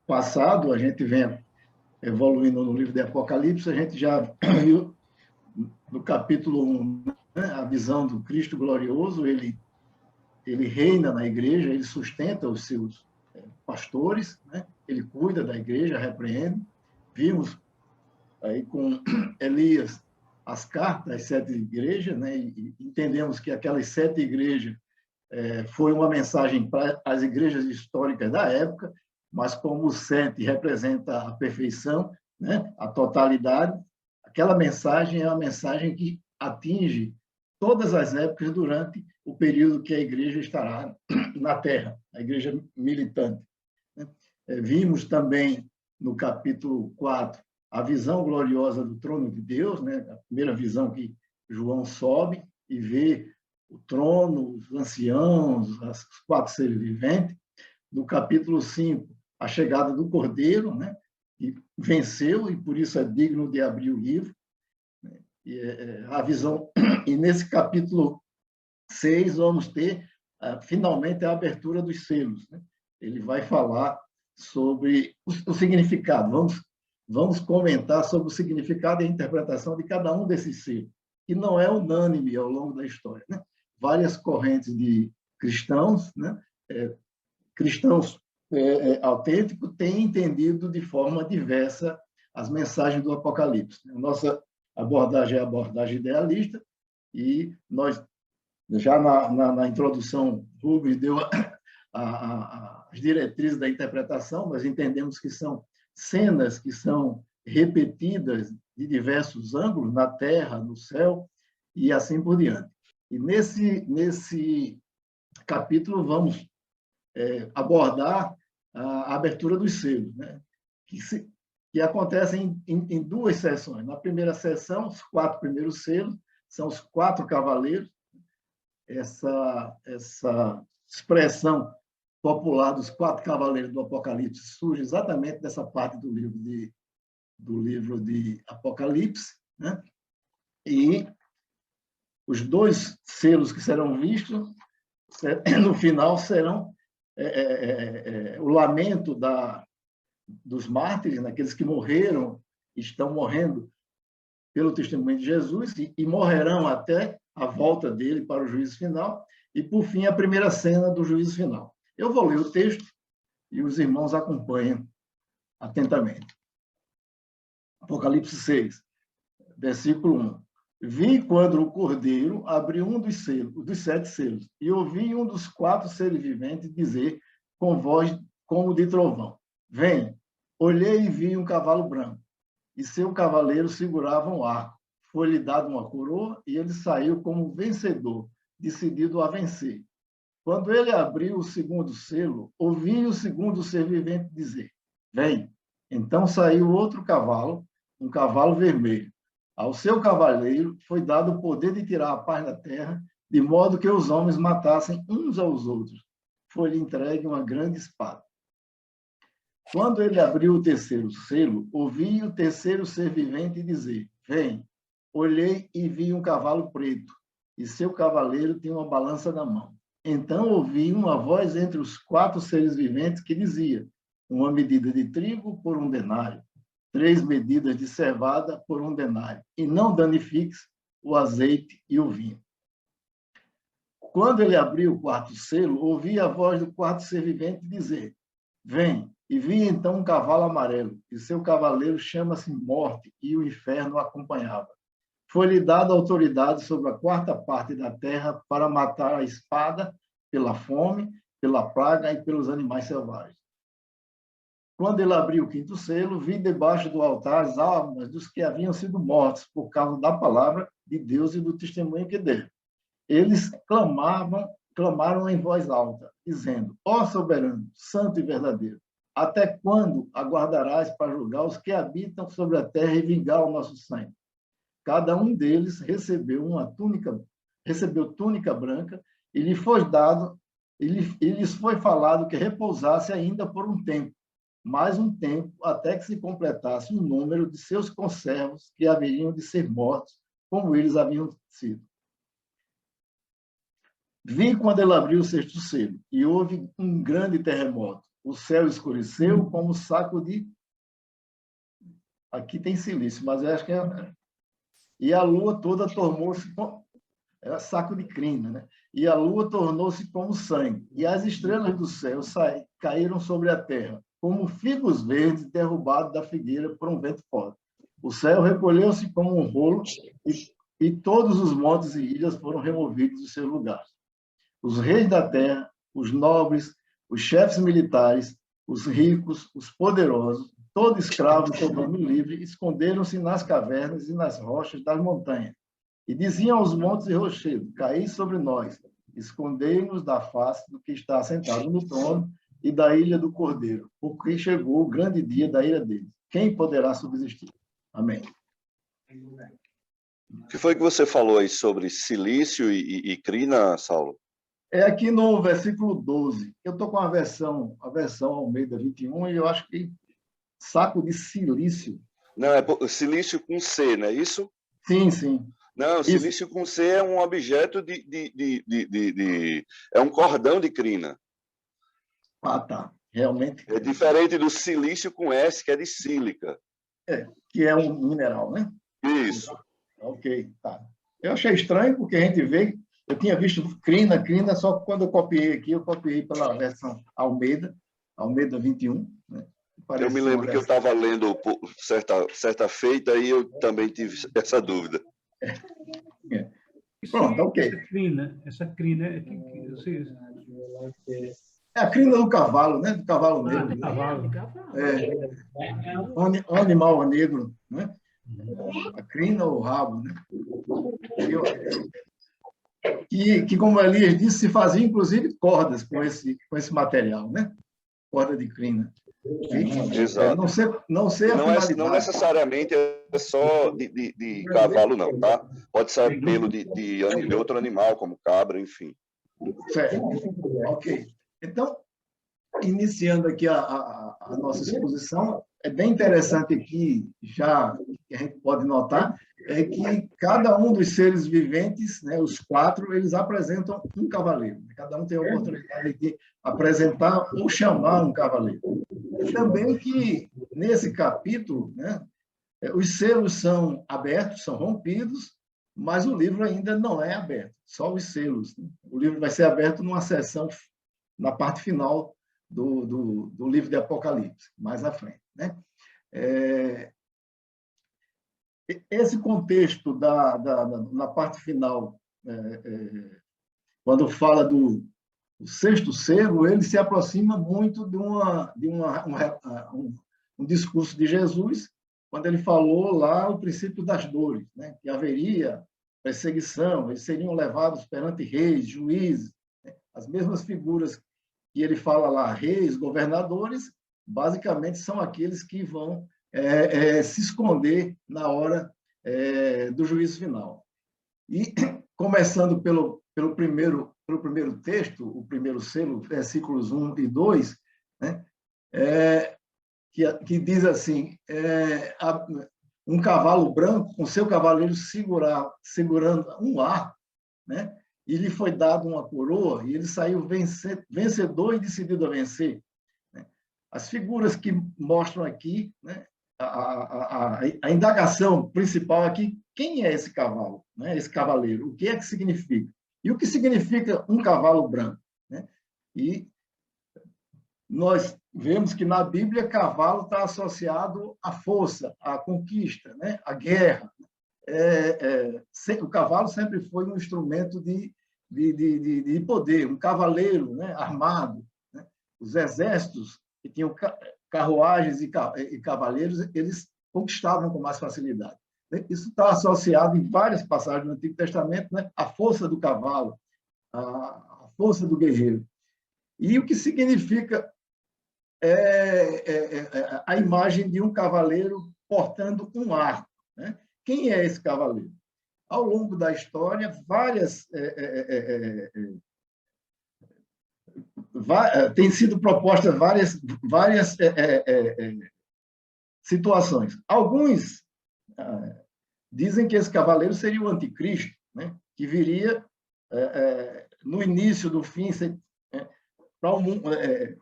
passado, a gente vem evoluindo no livro de Apocalipse, a gente já viu no capítulo 1, né, a visão do Cristo glorioso. Ele reina na igreja, ele sustenta os seus pastores, né? Ele cuida da igreja, repreende. Vimos aí com Elias as cartas às 7 igrejas, né? E entendemos que aquelas 7 igrejas foi uma mensagem para as igrejas históricas da época, mas como o 7 representa a perfeição, né? A totalidade, aquela mensagem é uma mensagem que atinge todas as épocas durante o período que a igreja estará na Terra, a igreja militante. Vimos também no capítulo 4 a visão gloriosa do trono de Deus, né? A primeira visão que João sobe e vê o trono, os anciãos, os 4 seres viventes. No capítulo 5, a chegada do Cordeiro, né? Que venceu e por isso é digno de abrir o livro. A visão. E nesse capítulo 6 vamos ter finalmente a abertura dos selos, né? Ele vai falar sobre o significado. Vamos comentar sobre o significado e a interpretação de cada um desses selos, que não é unânime ao longo da história, né? Várias correntes de cristãos, né? Cristãos autênticos têm entendido de forma diversa as mensagens do Apocalipse. A nossa abordagem é a abordagem idealista, e nós, já na introdução, Rubens deu as diretrizes da interpretação. Nós entendemos que são cenas que são repetidas de diversos ângulos, na terra, no céu, e assim por diante. E nesse capítulo vamos abordar a abertura dos selos, né? Que acontecem em 2 sessões. Na primeira sessão, os 4 primeiros selos são os 4 cavaleiros. Essa expressão popular dos 4 cavaleiros do Apocalipse surge exatamente dessa parte do livro de Apocalipse, né? E os 2 selos que serão vistos, no final, serão o lamento dos mártires, aqueles que morreram, estão morrendo pelo testemunho de Jesus e morrerão até a volta dele para o juízo final. E, por fim, a primeira cena do juízo final. Eu vou ler o texto e os irmãos acompanham atentamente. Apocalipse 6, versículo 1. Vi quando o Cordeiro abriu um dos 7 selos, e ouvi um dos 4 seres viventes dizer com voz como de trovão: Vem. Olhei e vi um cavalo branco, e seu cavaleiro segurava um arco. Foi-lhe dado uma coroa, e ele saiu como vencedor, decidido a vencer. Quando ele abriu o segundo selo, ouvi o segundo ser vivente dizer: Vem. Então saiu outro cavalo, um cavalo vermelho. Ao seu cavaleiro foi dado o poder de tirar a paz da terra, de modo que os homens matassem uns aos outros. Foi-lhe entregue uma grande espada. Quando ele abriu o terceiro selo, ouvi o terceiro ser vivente dizer: Vem. Olhei e vi um cavalo preto, e seu cavaleiro tinha uma balança na mão. Então ouvi uma voz entre os 4 seres viventes que dizia: uma medida de trigo por 1 denário, 3 medidas de cevada por 1 denário, e não danifiques o azeite e o vinho. Quando ele abriu o 4º selo, ouvi a voz do 4º ser vivente dizer: Vem. E vi então um cavalo amarelo, e seu cavaleiro chama-se Morte, e o inferno o acompanhava. Foi-lhe dada autoridade sobre a 4ª parte da terra para matar a espada, pela fome, pela praga e pelos animais selvagens. Quando ele abriu o 5º selo, vi debaixo do altar as almas dos que haviam sido mortos por causa da palavra de Deus e do testemunho que deram. Eles clamaram em voz alta, dizendo: Ó soberano, santo e verdadeiro, até quando aguardarás para julgar os que habitam sobre a terra e vingar o nosso sangue? Cada um deles recebeu túnica branca, e lhes foi falado que repousasse ainda por um tempo, mais um tempo, até que se completasse o número de seus conservos que haveriam de ser mortos, como eles haviam sido. Vi quando ele abriu o 6º selo, e houve um grande terremoto. o céu escureceu como saco de... Aqui tem silício, mas eu acho que é... E a lua toda tornou-se... Era saco de crina, né? E a lua tornou-se como sangue. E as estrelas do céu caíram sobre a terra, como figos verdes derrubados da figueira por um vento forte. O céu recolheu-se como um rolo e todos os montes e ilhas foram removidos de seus lugares. Os reis da terra, os nobres, os chefes militares, os ricos, os poderosos, todo escravo e todo homem livre, esconderam-se nas cavernas e nas rochas das montanhas. E diziam aos montes e rochedos: caí sobre nós, escondei-nos da face do que está sentado no trono e da ilha do Cordeiro, porque chegou o grande dia da ira deles. Quem poderá subsistir? Amém. O que foi que você falou aí sobre silício e crina, Saulo? É aqui no versículo 12. Eu estou com a versão Almeida 21, e eu acho que saco de silício. Não, é silício com C, não é isso? Sim, sim. Não, Isso. silício com C é um objeto é um cordão de crina. Ah, tá. Realmente. É diferente do silício com S, que é de sílica. Que é um mineral, né? Isso. Ok, tá. Eu achei estranho, porque a gente vê... Eu tinha visto crina, só que quando eu copiei aqui, eu copiei pela versão Almeida 21. Né? Eu me lembro que eu estava lendo certa feita e eu também tive essa dúvida. Pronto, ok. Essa crina é a crina do cavalo, né? Do cavalo negro. Do cavalo. Animal negro, né? A crina ou o rabo, né? Que, como Elias disse, se fazia inclusive cordas com esse material, né? Corda de crina. Exato. Não sei a finalidade. Não necessariamente é só de cavalo, não, tá? Pode ser pelo de outro animal, como cabra, enfim. Certo. Ok. Então, iniciando aqui a nossa exposição, é bem interessante aqui, já que a gente pode notar, é que cada um dos seres viventes, né, os 4, eles apresentam um cavaleiro. Cada um tem a oportunidade de apresentar ou chamar um cavaleiro. E também que, nesse capítulo, né, os selos são abertos, são rompidos, mas o livro ainda não é aberto, só os selos. Né? O livro vai ser aberto numa sessão, na parte final do livro de Apocalipse, mais à frente. Né? Esse contexto na parte final, quando fala do sexto selo, ele se aproxima muito de um discurso de Jesus, quando ele falou lá o princípio das dores, né? Que haveria perseguição, eles seriam levados perante reis, juízes, né? As mesmas figuras que ele fala lá, reis, governadores, basicamente são aqueles que vão se esconder na hora do juízo final. E, começando pelo primeiro texto, o primeiro selo, versículos 1 e 2, né, que diz assim, um cavalo branco com seu cavaleiro segurando um arco, né, e lhe foi dado uma coroa, e ele saiu vencedor e decidido a vencer. As figuras que mostram aqui, né, a indagação principal aqui, quem é esse cavalo, né, esse cavaleiro? O que é que significa? E o que significa um cavalo branco? Né? E nós vemos que na Bíblia, cavalo está associado à força, à conquista, né, à guerra. O cavalo sempre foi um instrumento de poder, um cavaleiro, né, armado. Né? Os exércitos que tinham carruagens e cavaleiros, eles conquistavam com mais facilidade. Isso está associado em várias passagens do Antigo Testamento, né? A força do cavalo, a força do guerreiro. E o que significa a imagem de um cavaleiro portando um arco. Né? Quem é esse cavaleiro? Ao longo da história, têm sido propostas várias situações. Alguns dizem que esse cavaleiro seria o anticristo, né? Que viria no início do fim, para o mundo,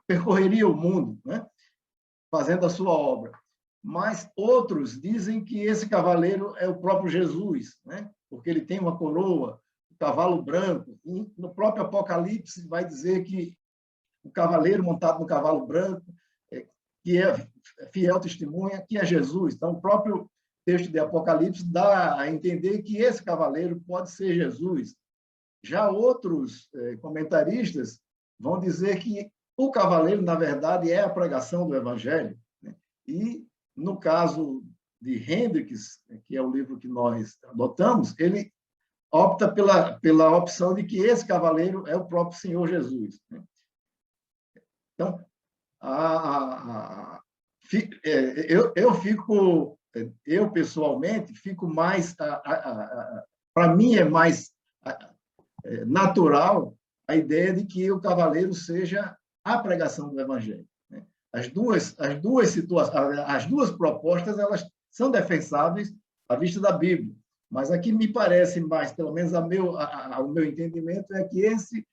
percorreria o mundo, né? Fazendo a sua obra. Mas outros dizem que esse cavaleiro é o próprio Jesus, né? Porque ele tem uma coroa, um cavalo branco. E no próprio Apocalipse vai dizer que o cavaleiro montado no cavalo branco, que é fiel testemunha, que é Jesus. Então, o próprio texto de Apocalipse dá a entender que esse cavaleiro pode ser Jesus. Já outros comentaristas vão dizer que o cavaleiro, na verdade, é a pregação do Evangelho. Né? E, no caso de Hendricks, que é o livro que nós adotamos, ele opta pela opção de que esse cavaleiro é o próprio Senhor Jesus. Né? Então, eu pessoalmente fico mais, para mim é mais natural a ideia de que o cavaleiro seja a pregação do Evangelho. Né? As duas propostas, elas são defensáveis à vista da Bíblia, mas aqui me parece mais, pelo menos o meu entendimento, é que esse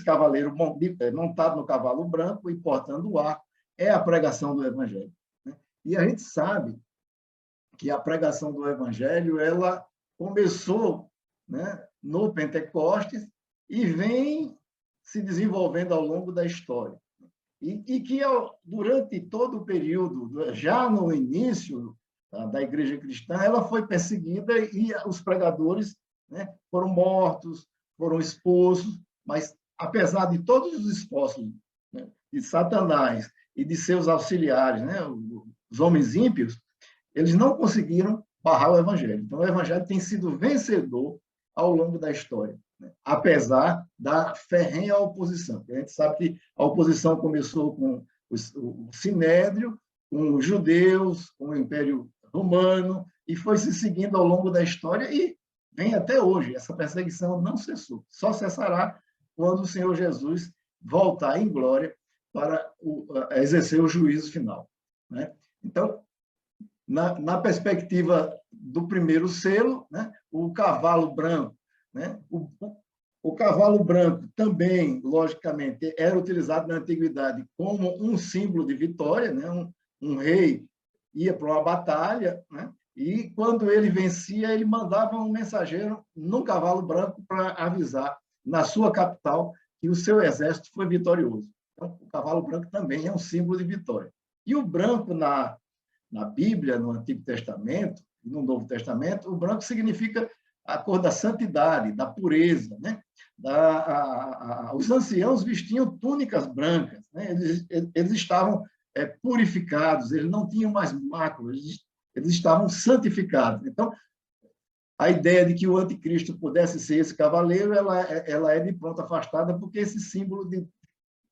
cavaleiro montado no cavalo branco e portando o arco é a pregação do Evangelho. Né? E a gente sabe que a pregação do Evangelho ela começou, né, no Pentecostes e vem se desenvolvendo ao longo da história. E que durante todo o período, já no início da Igreja Cristã, ela foi perseguida e os pregadores, né, foram mortos, foram expulsos, mas, apesar de todos os esforços, né, de Satanás e de seus auxiliares, né, os homens ímpios, eles não conseguiram barrar o Evangelho. Então, o Evangelho tem sido vencedor ao longo da história, né, apesar da ferrenha oposição. A gente sabe que a oposição começou com o Sinédrio, com os judeus, com o Império Romano, e foi se seguindo ao longo da história e vem até hoje. Essa perseguição não cessou. Só cessará quando o Senhor Jesus voltar em glória para exercer o juízo final. Né? Então, na perspectiva do primeiro selo, né, o cavalo branco, né, o cavalo branco também, logicamente, era utilizado na antiguidade como um símbolo de vitória, né, um rei ia para uma batalha, né, e quando ele vencia, ele mandava um mensageiro num cavalo branco para avisar na sua capital que o seu exército foi vitorioso. Então, o cavalo branco também é um símbolo de vitória. E o branco na Bíblia, no Antigo Testamento e no Novo Testamento, o branco significa a cor da santidade, da pureza. Né? Os anciãos vestiam túnicas brancas, né? Eles estavam purificados, eles não tinham mais máculas, eles estavam santificados. Então, a ideia de que o anticristo pudesse ser esse cavaleiro, ela é de pronto afastada, porque esse símbolo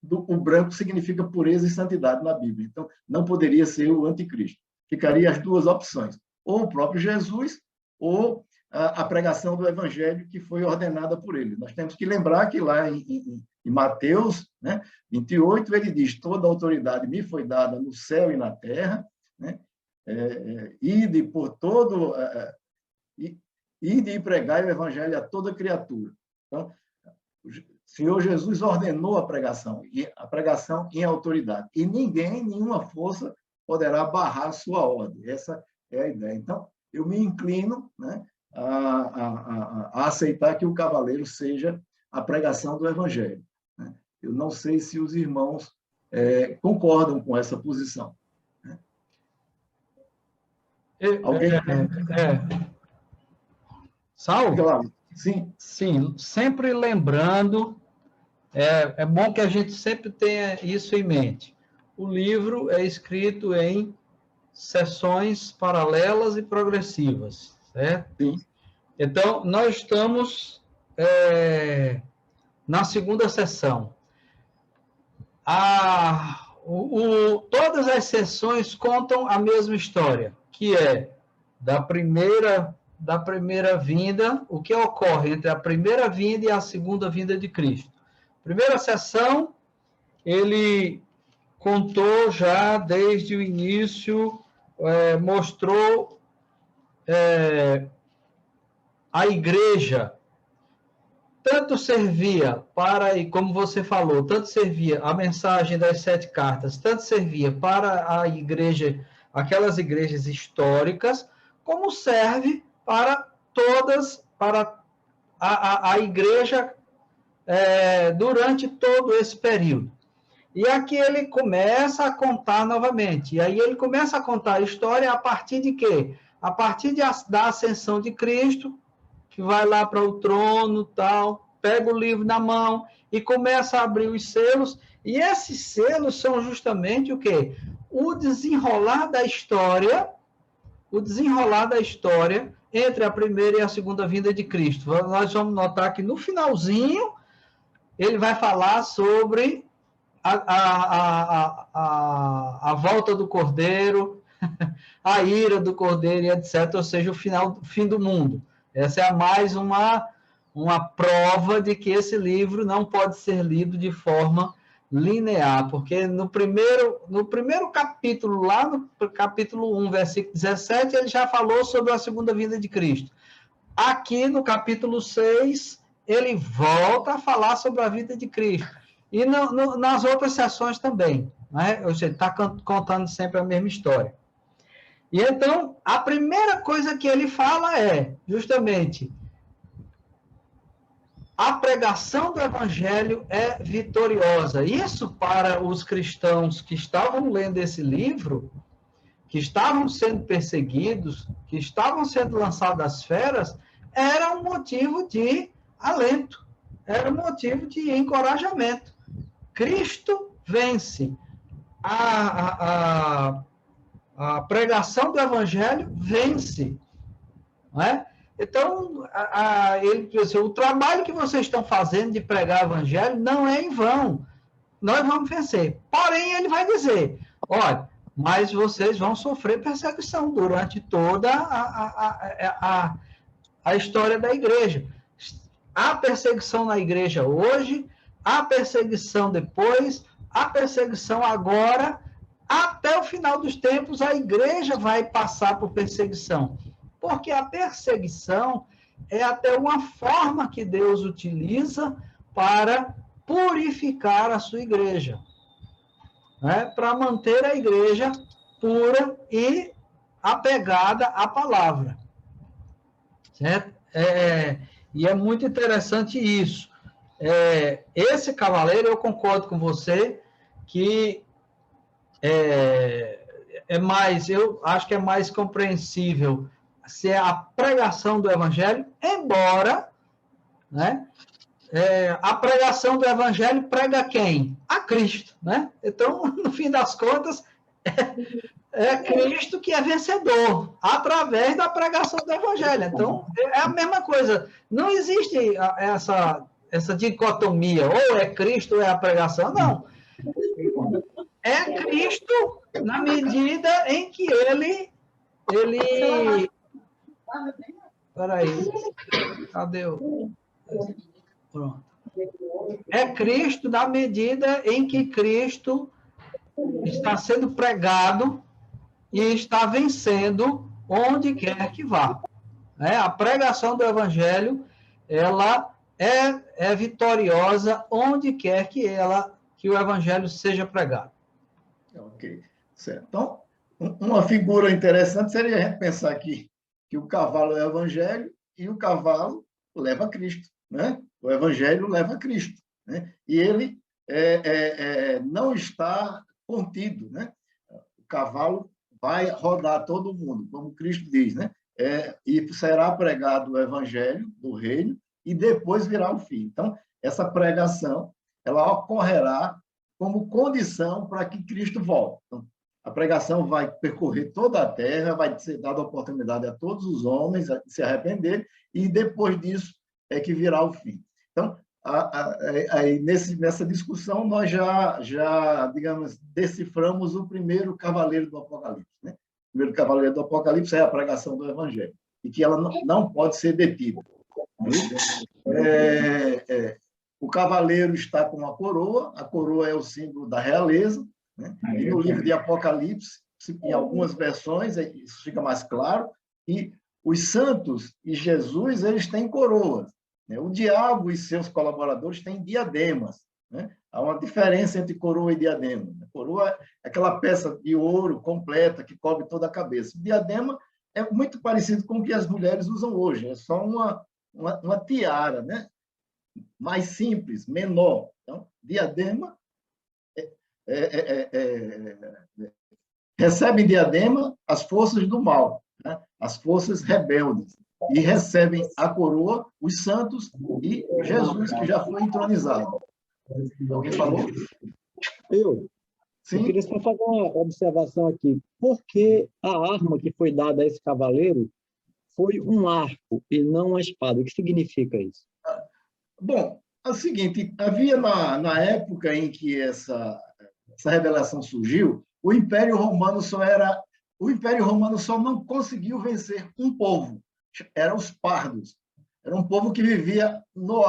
o branco significa pureza e santidade na Bíblia. Então, não poderia ser o anticristo. Ficaria as duas opções, ou o próprio Jesus, ou a pregação do Evangelho que foi ordenada por ele. Nós temos que lembrar que lá em Mateus, né, 28, ele diz: toda autoridade me foi dada no céu e na terra, né, ide por todo... ide e pregai o Evangelho a toda criatura. Então, o Senhor Jesus ordenou a pregação em autoridade. E ninguém, nenhuma força, poderá barrar a sua ordem. Essa é a ideia. Então, eu me inclino, né, a aceitar que o cavaleiro seja a pregação do Evangelho. Né? Eu não sei se os irmãos concordam com essa posição. Né? Alguém? Saulo? Sim. Sim, sempre lembrando, é bom que a gente sempre tenha isso em mente. O livro é escrito em seções paralelas e progressivas, certo? Sim. Então, nós estamos na segunda seção. Todas as seções contam a mesma história, que é da primeira vinda, o que ocorre entre a primeira vinda e a segunda vinda de Cristo. Primeira sessão, ele contou já desde o início, mostrou a igreja. tanto servia para, e como você falou, tanto servia a mensagem das 7 cartas, tanto servia para a igreja, aquelas igrejas históricas, como serve para todas, para a igreja durante todo esse período. E aqui ele começa a contar novamente. E aí ele começa a contar a história a partir de quê? A partir da ascensão de Cristo, que vai lá para o trono, tal, pega o livro na mão e começa a abrir os selos. E esses selos são justamente o quê? O desenrolar da história entre a primeira e a segunda vinda de Cristo. Nós vamos notar que no finalzinho ele vai falar sobre a volta do Cordeiro, a ira do Cordeiro e etc., ou seja, o fim do mundo. Essa é mais uma prova de que esse livro não pode ser lido de forma linear, porque no primeiro capítulo, lá no capítulo 1, versículo 17, ele já falou sobre a segunda vinda de Cristo. Aqui no capítulo 6, ele volta a falar sobre a vida de Cristo. E nas outras sessões também, né? Ou seja, está contando sempre a mesma história. E então, a primeira coisa que ele fala é, justamente, a pregação do evangelho é vitoriosa. Isso, para os cristãos que estavam lendo esse livro, que estavam sendo perseguidos, que estavam sendo lançados às feras, era um motivo de alento, era um motivo de encorajamento. Cristo vence. A pregação do evangelho vence. Não é? Então, ele disse, o trabalho que vocês estão fazendo de pregar o evangelho não é em vão. Nós vamos vencer. Porém, ele vai dizer, olha, mas vocês vão sofrer perseguição durante toda a história da igreja. Há perseguição na igreja hoje, há perseguição depois, há perseguição agora, até o final dos tempos a igreja vai passar por perseguição. Porque a perseguição é até uma forma que Deus utiliza para purificar a sua igreja, né? Para manter a igreja pura e apegada à palavra. Certo? E é muito interessante isso. Esse cavaleiro, eu concordo com você, que eu acho que é mais compreensível se é a pregação do evangelho, embora, né, a pregação do evangelho prega quem? A Cristo, né? Então, no fim das contas, é Cristo que é vencedor, através da pregação do evangelho. Então, é a mesma coisa. Não existe essa dicotomia, ou é Cristo ou é a pregação, não. É Cristo na medida em que ele... Peraí, cadê o... Pronto. É Cristo na medida em que Cristo está sendo pregado e está vencendo onde quer que vá. A pregação do evangelho, ela é vitoriosa onde quer que o evangelho seja pregado. Ok, certo. Então, uma figura interessante seria a gente pensar aqui que o cavalo é o evangelho e o cavalo leva Cristo, né? O evangelho leva Cristo, né? E ele não está contido, né? O cavalo vai rodar todo mundo, como Cristo diz, né? E será pregado o evangelho do reino e depois virá o fim. Então, essa pregação, ela ocorrerá como condição para que Cristo volte. Então, a pregação vai percorrer toda a terra, vai ser dada a oportunidade a todos os homens a se arrepender, e depois disso é que virá o fim. Então, nessa discussão, nós já, digamos, deciframos o primeiro cavaleiro do Apocalipse, né? O primeiro cavaleiro do Apocalipse é a pregação do Evangelho, e que ela não pode ser detida. O cavaleiro está com a coroa é o símbolo da realeza, né? E no livro de Apocalipse, em algumas versões, isso fica mais claro, e os santos e Jesus, eles têm coroas. né? O diabo e seus colaboradores têm diademas, né? Há uma diferença entre coroa e diadema. A coroa é aquela peça de ouro completa que cobre toda a cabeça. O diadema é muito parecido com o que as mulheres usam hoje, é só uma tiara, né? Mais simples, menor. Então, diadema recebem diadema as forças do mal, né? As forças rebeldes, e recebem a coroa os santos e Jesus, que já foi entronizado. Alguém falou? Eu queria Sim? só fazer uma observação aqui. Por que a arma que foi dada a esse cavaleiro foi um arco e não uma espada? O que significa isso? Bom, é o seguinte, havia na época em que essa revelação surgiu, o Império Romano só não conseguiu vencer um povo, eram os pardos. Era um povo que vivia no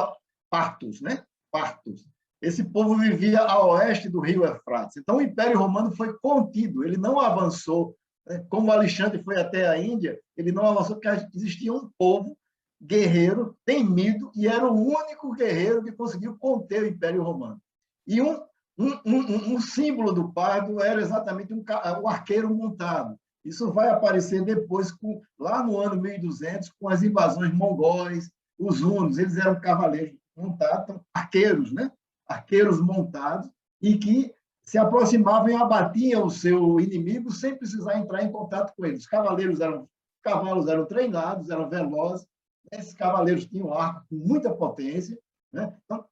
Partos, né? Partos. Esse povo vivia a oeste do rio Eufrates. Então, o Império Romano foi contido, ele não avançou, né? Como Alexandre foi até a Índia, ele não avançou porque existia um povo guerreiro, temido, e era o único guerreiro que conseguiu conter o Império Romano. E um símbolo do pardo era exatamente um arqueiro montado. Isso vai aparecer depois, lá no ano 1200, com as invasões mongóis, os hunos. Eles eram cavaleiros montados, arqueiros, né? Arqueiros montados, e que se aproximavam e abatiam o seu inimigo sem precisar entrar em contato com eles. Os cavalos eram treinados, eram velozes. Esses cavaleiros tinham arco com muita potência, né? Então,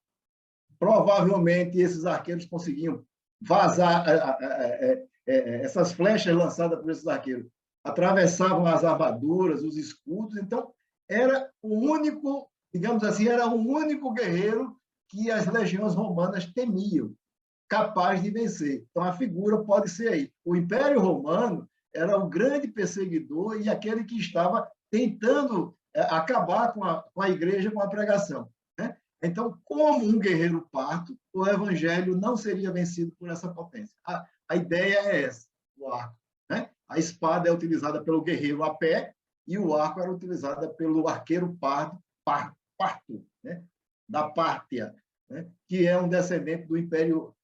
provavelmente esses arqueiros conseguiam vazar essas flechas lançadas por esses arqueiros, atravessavam as armaduras, os escudos. Então, era o único, digamos assim, era o único guerreiro que as legiões romanas temiam, capaz de vencer. Então, a figura pode ser aí. O Império Romano era o grande perseguidor e aquele que estava tentando acabar com a igreja, com a pregação, né? Então, como um guerreiro parto, o evangelho não seria vencido por essa potência. A ideia é essa, o arco, né? A espada é utilizada pelo guerreiro a pé e o arco era utilizado pelo arqueiro parto, né? Da Pártia, né? Que é um descendente do Império,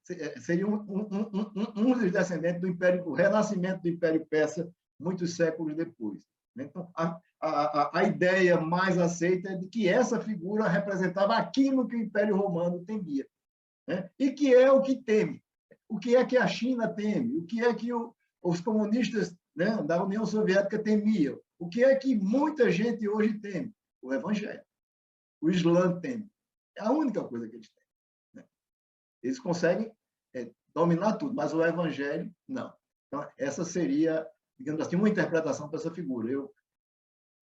seria um dos descendentes do Império, do renascimento do Império Persa, muitos séculos depois. Então, a ideia mais aceita é de que essa figura representava aquilo que o Império Romano temia, né? E que é o que teme. O que é que a China teme? O que é que os comunistas, né, da União Soviética temiam? O que é que muita gente hoje teme? O Evangelho. O Islã teme. É a única coisa que eles têm, né? Eles conseguem dominar tudo, mas o Evangelho, não. Então, essa seria, digamos assim, uma interpretação para essa figura. Eu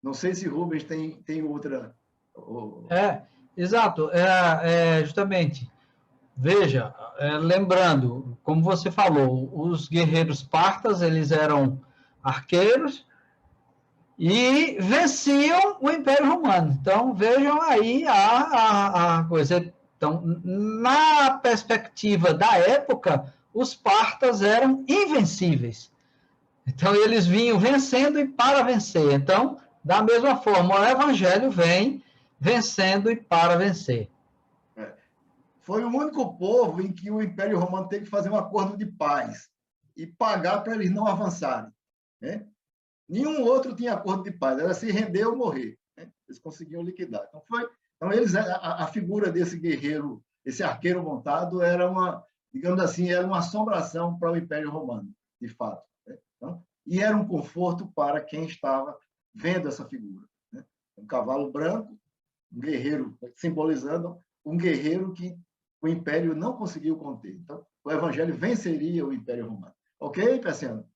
não sei se Rubens tem outra. Exato. Justamente. Veja, lembrando, como você falou, os guerreiros partas, eles eram arqueiros e venciam o Império Romano. Então, vejam aí a coisa. Então, na perspectiva da época, os partas eram invencíveis. Então, eles vinham vencendo e para vencer. Então, da mesma forma, o Evangelho vem vencendo e para vencer. Foi o único povo em que o Império Romano teve que fazer um acordo de paz e pagar para eles não avançarem, né? Nenhum outro tinha acordo de paz, era se render ou morrer, né? Eles conseguiam liquidar. Então eles, a figura desse guerreiro, esse arqueiro montado, era digamos assim, era uma assombração para o Império Romano, de fato, né? Então, e era um conforto para quem estava vendo essa figura, né? Um cavalo branco, um guerreiro, simbolizando um guerreiro que o Império não conseguiu conter. Então, o Evangelho venceria o Império Romano. Ok, Persiano?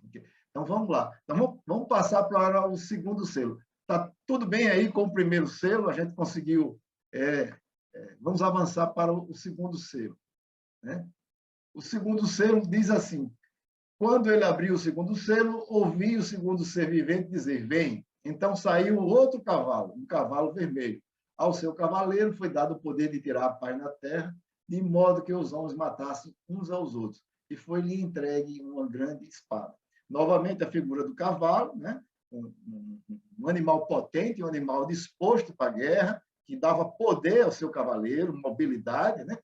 Okay. Então, vamos lá. Então, vamos passar para o segundo selo. Está tudo bem aí com o primeiro selo? A gente conseguiu... vamos avançar para o segundo selo, né? O segundo selo diz assim: quando ele abriu o segundo selo, ouvi o segundo ser vivente dizer, vem. Então saiu outro cavalo, um cavalo vermelho. Ao seu cavaleiro foi dado o poder de tirar a paz na terra, de modo que os homens matassem uns aos outros. E foi-lhe entregue uma grande espada. Novamente a figura do cavalo, né? um animal potente, um animal disposto para a guerra, que dava poder ao seu cavaleiro, mobilidade, né?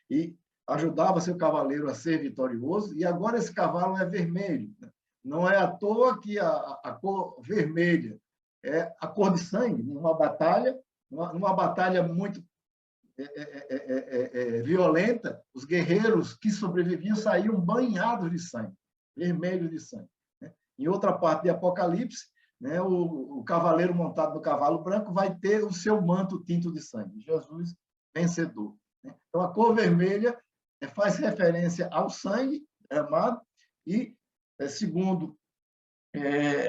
E ajudava seu cavaleiro a ser vitorioso. E agora esse cavalo é vermelho, né? Não é à toa que a cor vermelha é a cor de sangue. Numa batalha muito violenta, os guerreiros que sobreviviam saíam banhados de sangue, vermelhos de sangue. Né? Em outra parte de Apocalipse, né, o cavaleiro montado no cavalo branco vai ter o seu manto tinto de sangue. Jesus vencedor. Né? Então, a cor vermelha faz referência ao sangue derramado e, segundo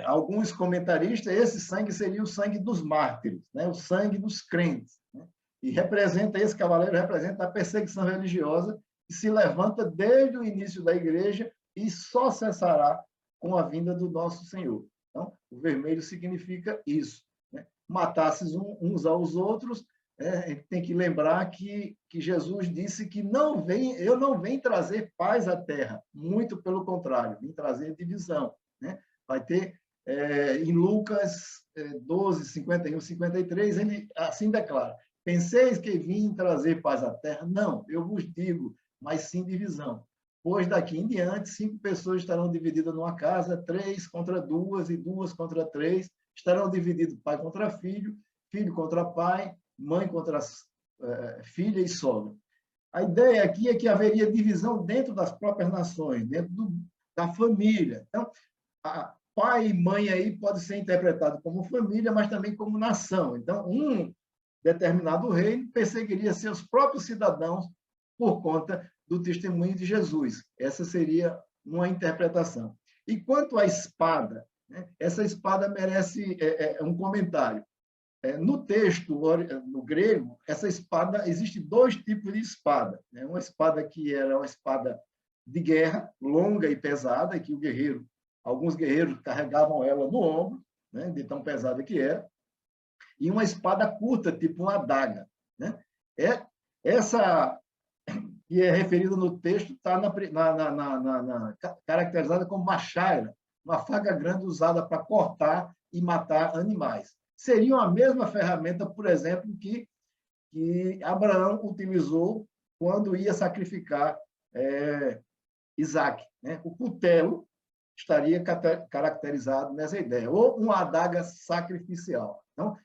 alguns comentaristas, esse sangue seria o sangue dos mártires, né? O sangue dos crentes. Né? E esse cavaleiro representa a perseguição religiosa que se levanta desde o início da igreja e só cessará com a vinda do nosso Senhor. Então, o vermelho significa isso. Né? Matasses uns aos outros, tem que lembrar que Jesus disse que eu não venho trazer paz à terra, muito pelo contrário, vim trazer divisão. Né? Vai ter, em Lucas 12, 51, 53, ele assim declara: penseis que vim trazer paz à terra? Não, eu vos digo, mas sim divisão. Pois daqui em diante, 5 pessoas estarão divididas numa casa, 3 contra 2 e 2 contra 3, estarão divididos pai contra filho, filho contra pai, mãe contra filha e sogra. A ideia aqui é que haveria divisão dentro das próprias nações, dentro da família. Então, pai e mãe aí pode ser interpretado como família, mas também como nação. Então, um determinado reino perseguiria seus próprios cidadãos por conta do testemunho de Jesus. Essa seria uma interpretação. E quanto à espada, né, essa espada merece um comentário. No texto, no grego, essa espada, existe 2 tipos de espada. Né? Uma espada que era uma espada de guerra, longa e pesada, que alguns guerreiros carregavam ela no ombro, né, de tão pesada que era, e uma espada curta, tipo uma adaga. Né? Essa que é referida no texto está caracterizada como machaira, uma faca grande usada para cortar e matar animais. Seria a mesma ferramenta, por exemplo, que Abraão utilizou quando ia sacrificar Isaac. Né? O cutelo estaria caracterizado nessa ideia, ou uma adaga sacrificial. Então,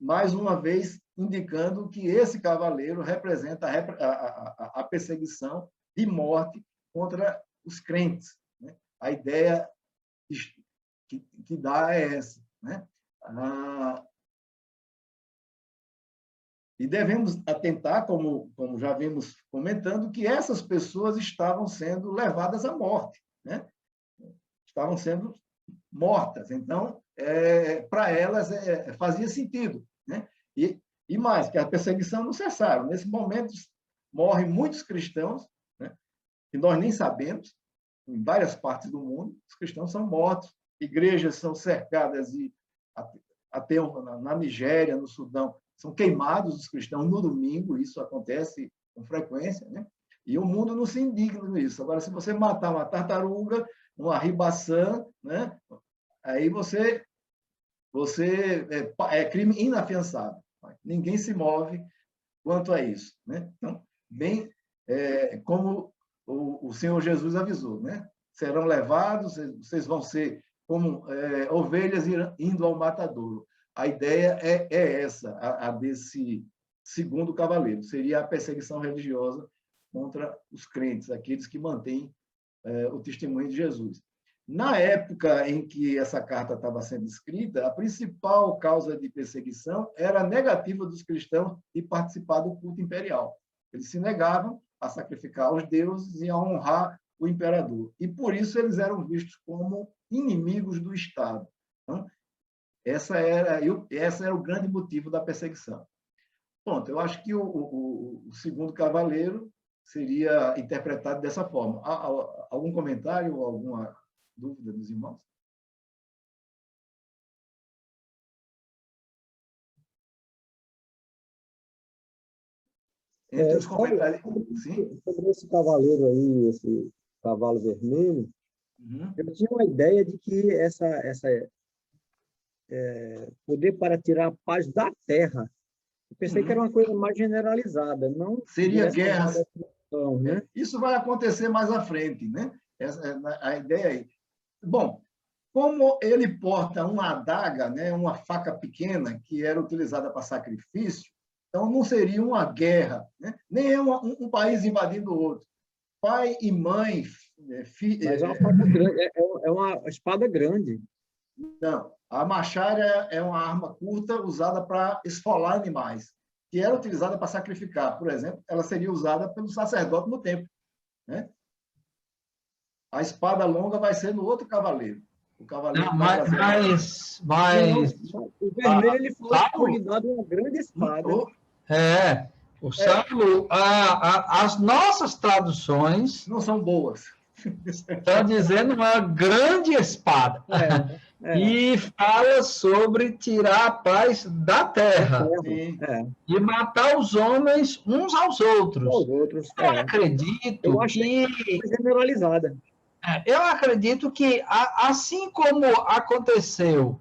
mais uma vez, indicando que esse cavaleiro representa a perseguição de morte contra os crentes. Né? A ideia que dá é essa. Né? E devemos atentar, como já vimos comentando, que essas pessoas estavam sendo levadas à morte. Né? Estavam sendo mortas. Então, para elas, fazia sentido. Né? E mais, que a perseguição não cessaram. Nesse momento, morrem muitos cristãos, né? Que nós nem sabemos, em várias partes do mundo, os cristãos são mortos, igrejas são cercadas, e até na Nigéria, no Sudão, são queimados os cristãos no domingo, isso acontece com frequência, né? E o mundo não se indigna com isso. Agora, se você matar uma tartaruga, uma ribaçã, né? Aí você é crime inafiançável. Ninguém se move quanto a isso. Né? Então, bem como o Senhor Jesus avisou, né? Serão levados, vocês vão ser como ovelhas indo ao matadouro. A ideia é essa, a desse segundo cavaleiro. Seria a perseguição religiosa contra os crentes, aqueles que mantêm o testemunho de Jesus. Na época em que essa carta estava sendo escrita, a principal causa de perseguição era a negativa dos cristãos de participar do culto imperial. Eles se negavam a sacrificar aos deuses e a honrar o imperador. E, por isso, eles eram vistos como inimigos do Estado. Então, esse era o grande motivo da perseguição. Pronto, eu acho que o segundo cavaleiro seria interpretado dessa forma. Algum comentário ou alguma dúvida dos irmãos? Entre os comentários... Sim? Sobre esse cavaleiro aí, esse cavalo vermelho, eu tinha uma ideia de que poder para tirar a paz da terra. Eu pensei que era uma coisa mais generalizada, não seria guerras. à cristão, né? Isso vai acontecer mais à frente, né? A ideia aí. Bom, como ele porta uma adaga, né, uma faca pequena, que era utilizada para sacrifício, então não seria uma guerra, né? Nem é um país invadindo o outro. Pai e mãe... Mas é uma faca grande, é uma espada grande. Não, a machara é uma arma curta usada para esfolar animais, que era utilizada para sacrificar. Por exemplo, ela seria usada pelo sacerdote no templo, né? A espada longa vai ser no outro cavaleiro. O cavaleiro Não, vai trazer... O vermelho ele foi lhe dado uma grande espada. O Saulo, as nossas traduções não são boas. Estão dizendo uma grande espada. E fala sobre tirar a paz da terra. E matar os homens uns aos outros. Eu acredito que... generalizada. Eu acredito que, assim como aconteceu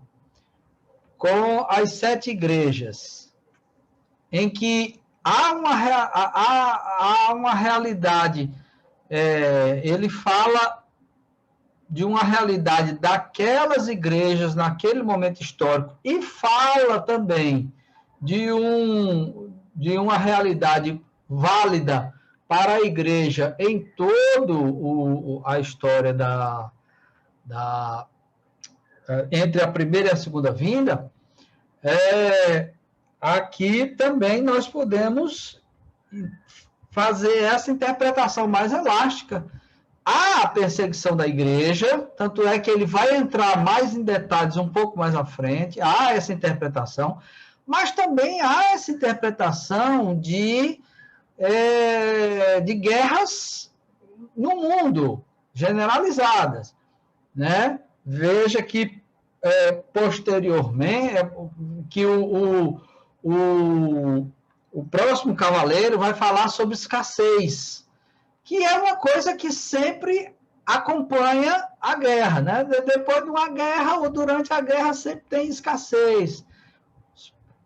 com as 7 igrejas, em que há uma realidade, ele fala de uma realidade daquelas igrejas naquele momento histórico e fala também de uma realidade válida para a igreja em todo a história entre a primeira e a segunda vinda. Aqui também nós podemos fazer essa interpretação mais elástica. Há a perseguição da igreja, tanto é que ele vai entrar mais em detalhes um pouco mais à frente, há essa interpretação, mas também há essa interpretação de guerras no mundo, generalizadas, né? Veja que, posteriormente, que o próximo cavaleiro vai falar sobre escassez, que é uma coisa que sempre acompanha a guerra, né? Depois de uma guerra ou durante a guerra sempre tem escassez,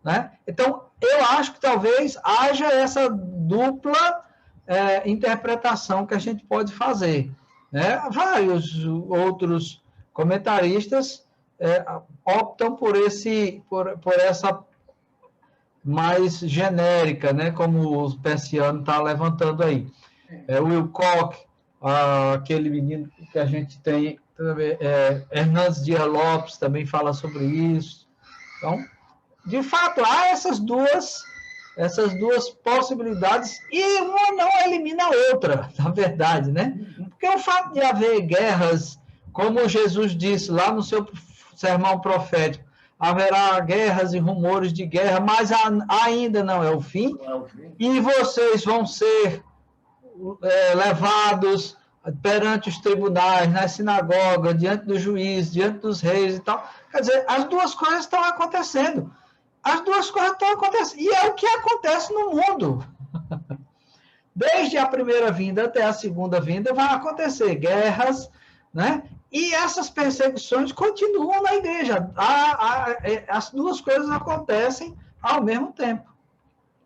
né? Então, eu acho que talvez haja essa dupla interpretação que a gente pode fazer, né? Vários outros comentaristas optam por essa mais genérica, né? Como o Persiano está levantando aí. Wilcock, aquele menino que a gente tem, Hernandes Dias Lopes também fala sobre isso. Então, de fato, há essas duas possibilidades e uma não elimina a outra, na verdade, né? Porque o fato de haver guerras, como Jesus disse lá no seu sermão profético, haverá guerras e rumores de guerra, mas ainda não é o fim, e vocês vão ser levados perante os tribunais, nas sinagogas, diante do juiz, diante dos reis e tal. Quer dizer, as duas coisas estão acontecendo. As duas coisas estão acontecendo. E é o que acontece no mundo. Desde a primeira vinda até a segunda vinda, vai acontecer guerras, né? E essas perseguições continuam na igreja. As duas coisas acontecem ao mesmo tempo.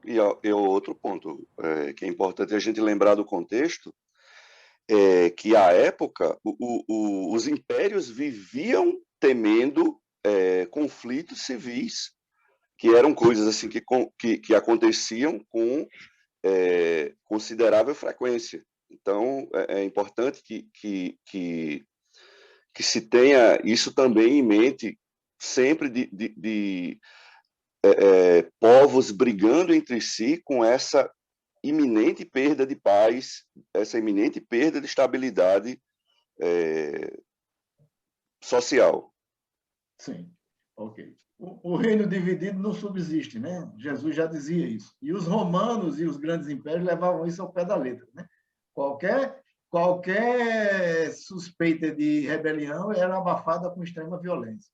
E outro ponto que é importante a gente lembrar do contexto é que, à época, os impérios viviam temendo conflitos civis, que eram coisas assim que aconteciam com considerável frequência. Então, é importante que se tenha isso também em mente, sempre de povos brigando entre si com essa iminente perda de paz, essa iminente perda de estabilidade social. Sim, ok. O reino dividido não subsiste, né? Jesus já dizia isso. E os romanos e os grandes impérios levavam isso ao pé da letra, né? Qualquer suspeita de rebelião era abafada com extrema violência.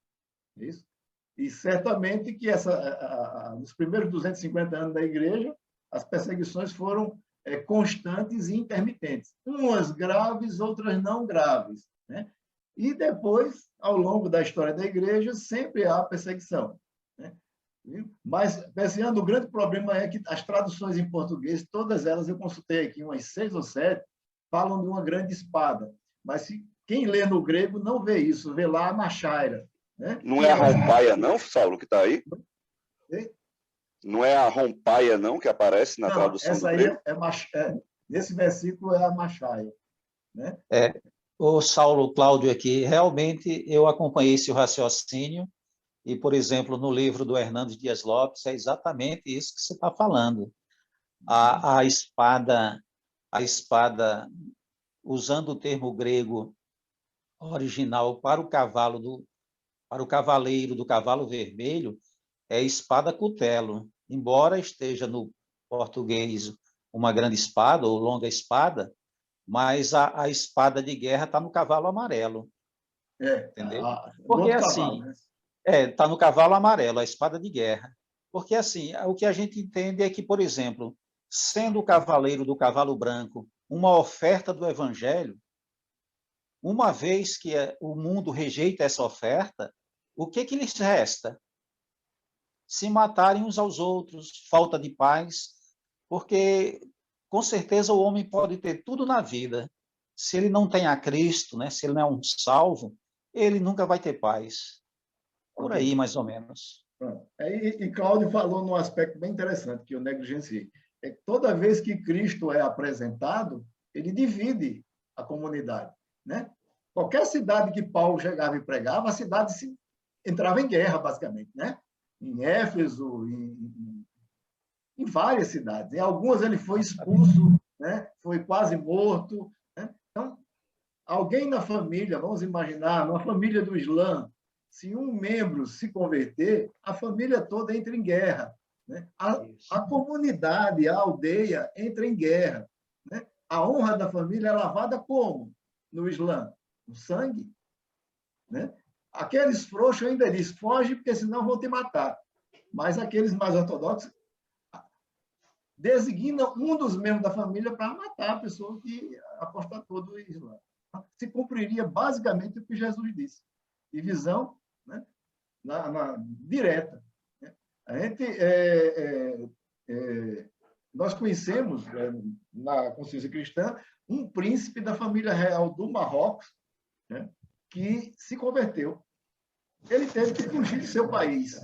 É isso? E certamente que nos primeiros 250 anos da igreja, as perseguições foram constantes e intermitentes. Umas graves, outras não graves, né? E depois, ao longo da história da igreja, sempre há perseguição, né? Mas, Persiano, o grande problema é que as traduções em português, todas elas, eu consultei aqui, umas 6 ou 7, falam de uma grande espada. Mas quem lê no grego não vê isso, vê lá a machaira, né? Não é a rompaia, não, Saulo, que está aí? E? Não é a rompaia, não, que aparece na Não, tradução do essa aí grego? nesse versículo é a machaia, né? O Saulo Cláudio aqui, realmente eu acompanhei esse raciocínio e, por exemplo, no livro do Hernandes Dias Lopes, é exatamente isso que você está falando. A espada, usando o termo grego original para o cavaleiro do cavalo vermelho, é espada-cutelo. Embora esteja no português uma grande espada ou longa espada, mas a espada de guerra está no cavalo amarelo. Entendeu? Porque assim, cavalo, né? está no cavalo amarelo, a espada de guerra. Porque assim, o que a gente entende é que, por exemplo, sendo o cavaleiro do cavalo branco uma oferta do evangelho, uma vez que o mundo rejeita essa oferta, o que lhes resta? Se matarem uns aos outros, falta de paz, porque com certeza o homem pode ter tudo na vida. Se ele não tem a Cristo, né, se ele não é um salvo, ele nunca vai ter paz. Por aí, mais ou menos. E Cláudio falou num aspecto bem interessante que eu negligenciei. É que toda vez que Cristo é apresentado, ele divide a comunidade, né? Qualquer cidade que Paulo chegava e pregava, a cidade entrava em guerra, basicamente, né? Em Éfeso, em várias cidades. Em algumas ele foi expulso, né? Foi quase morto, né? Então, alguém na família, vamos imaginar, uma família do Islã, se um membro se converter, a família toda entra em guerra, né? A comunidade, a aldeia entra em guerra, né? A honra da família é lavada como? No Islã? No sangue, né? Aqueles frouxos ainda diz, foge porque senão vão te matar. Mas aqueles mais ortodoxos designam um dos membros da família para matar a pessoa que apostatou do Islã. Se cumpriria basicamente o que Jesus disse. Divisão, né? Direta. Né? A gente, nós conhecemos, na consciência cristã, um príncipe da família real do Marrocos, né? Que se converteu. Ele teve que fugir de seu país.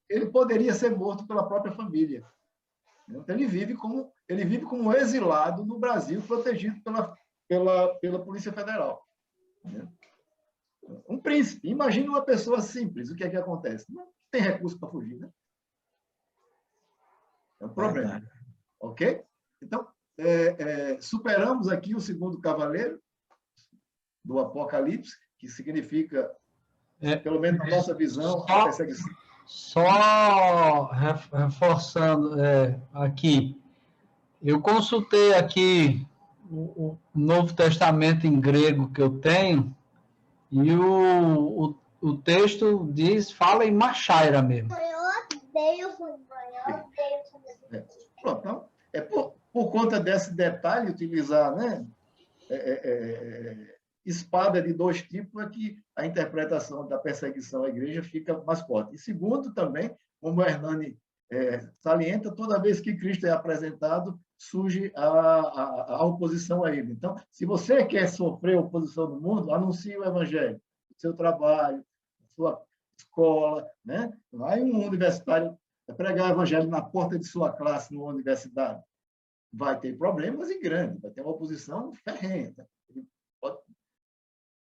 Ele poderia ser morto pela própria família. Então, ele vive como exilado no Brasil, protegido pela Polícia Federal. Um príncipe. Imagina uma pessoa simples. O que é que acontece? Não tem recurso para fugir, né? É um problema. Ok? Então, superamos aqui o segundo cavaleiro do Apocalipse, que significa, pelo menos na nossa visão, a perseguição. Só reforçando aqui, eu consultei aqui o Novo Testamento em grego que eu tenho, e o texto fala em machaira mesmo. Pronto, então, por conta desse detalhe, utilizar, né, espada de dois tipos, é que a interpretação da perseguição à igreja fica mais forte. E segundo, também, como o Hernani salienta, toda vez que Cristo é apresentado, surge a oposição a ele. Então, se você quer sofrer oposição no mundo, anuncie o evangelho, o seu trabalho, a sua escola, né? Vai um universitário pregar o evangelho na porta de sua classe, numa universidade. Vai ter problemas e grandes, vai ter uma oposição ferrenha.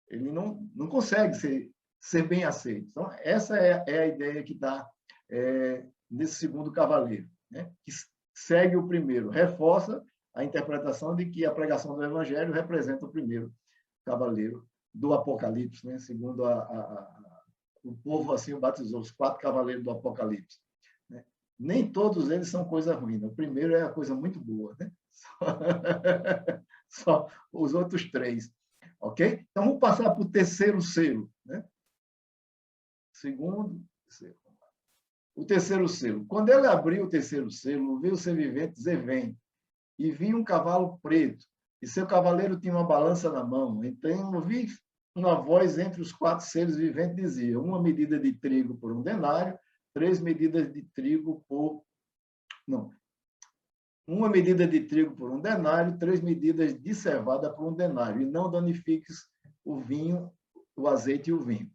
Ele não consegue ser bem aceito. Então, essa é a ideia que está nesse segundo cavaleiro, né? Que segue o primeiro, reforça a interpretação de que a pregação do evangelho representa o primeiro cavaleiro do Apocalipse, né? Segundo o povo assim o batizou, os 4 cavaleiros do Apocalipse. Né? Nem todos eles são coisa ruim. Né? O primeiro é a coisa muito boa, né? Só os outros 3. Ok? Então, vamos passar para o terceiro selo. Né? Segundo, terceiro. O terceiro selo. Quando ele abriu o terceiro selo, veio o ser vivente dizer, vem. E vi um cavalo preto, e seu cavaleiro tinha uma balança na mão. Então, ouvi uma voz entre os 4 seres viventes dizia: uma medida de trigo por 1 denário, 3 medidas de trigo por... Não. Uma medida de trigo por 1 denário, 3 medidas de cevada por 1 denário, e não danifiques o vinho, o azeite e o vinho.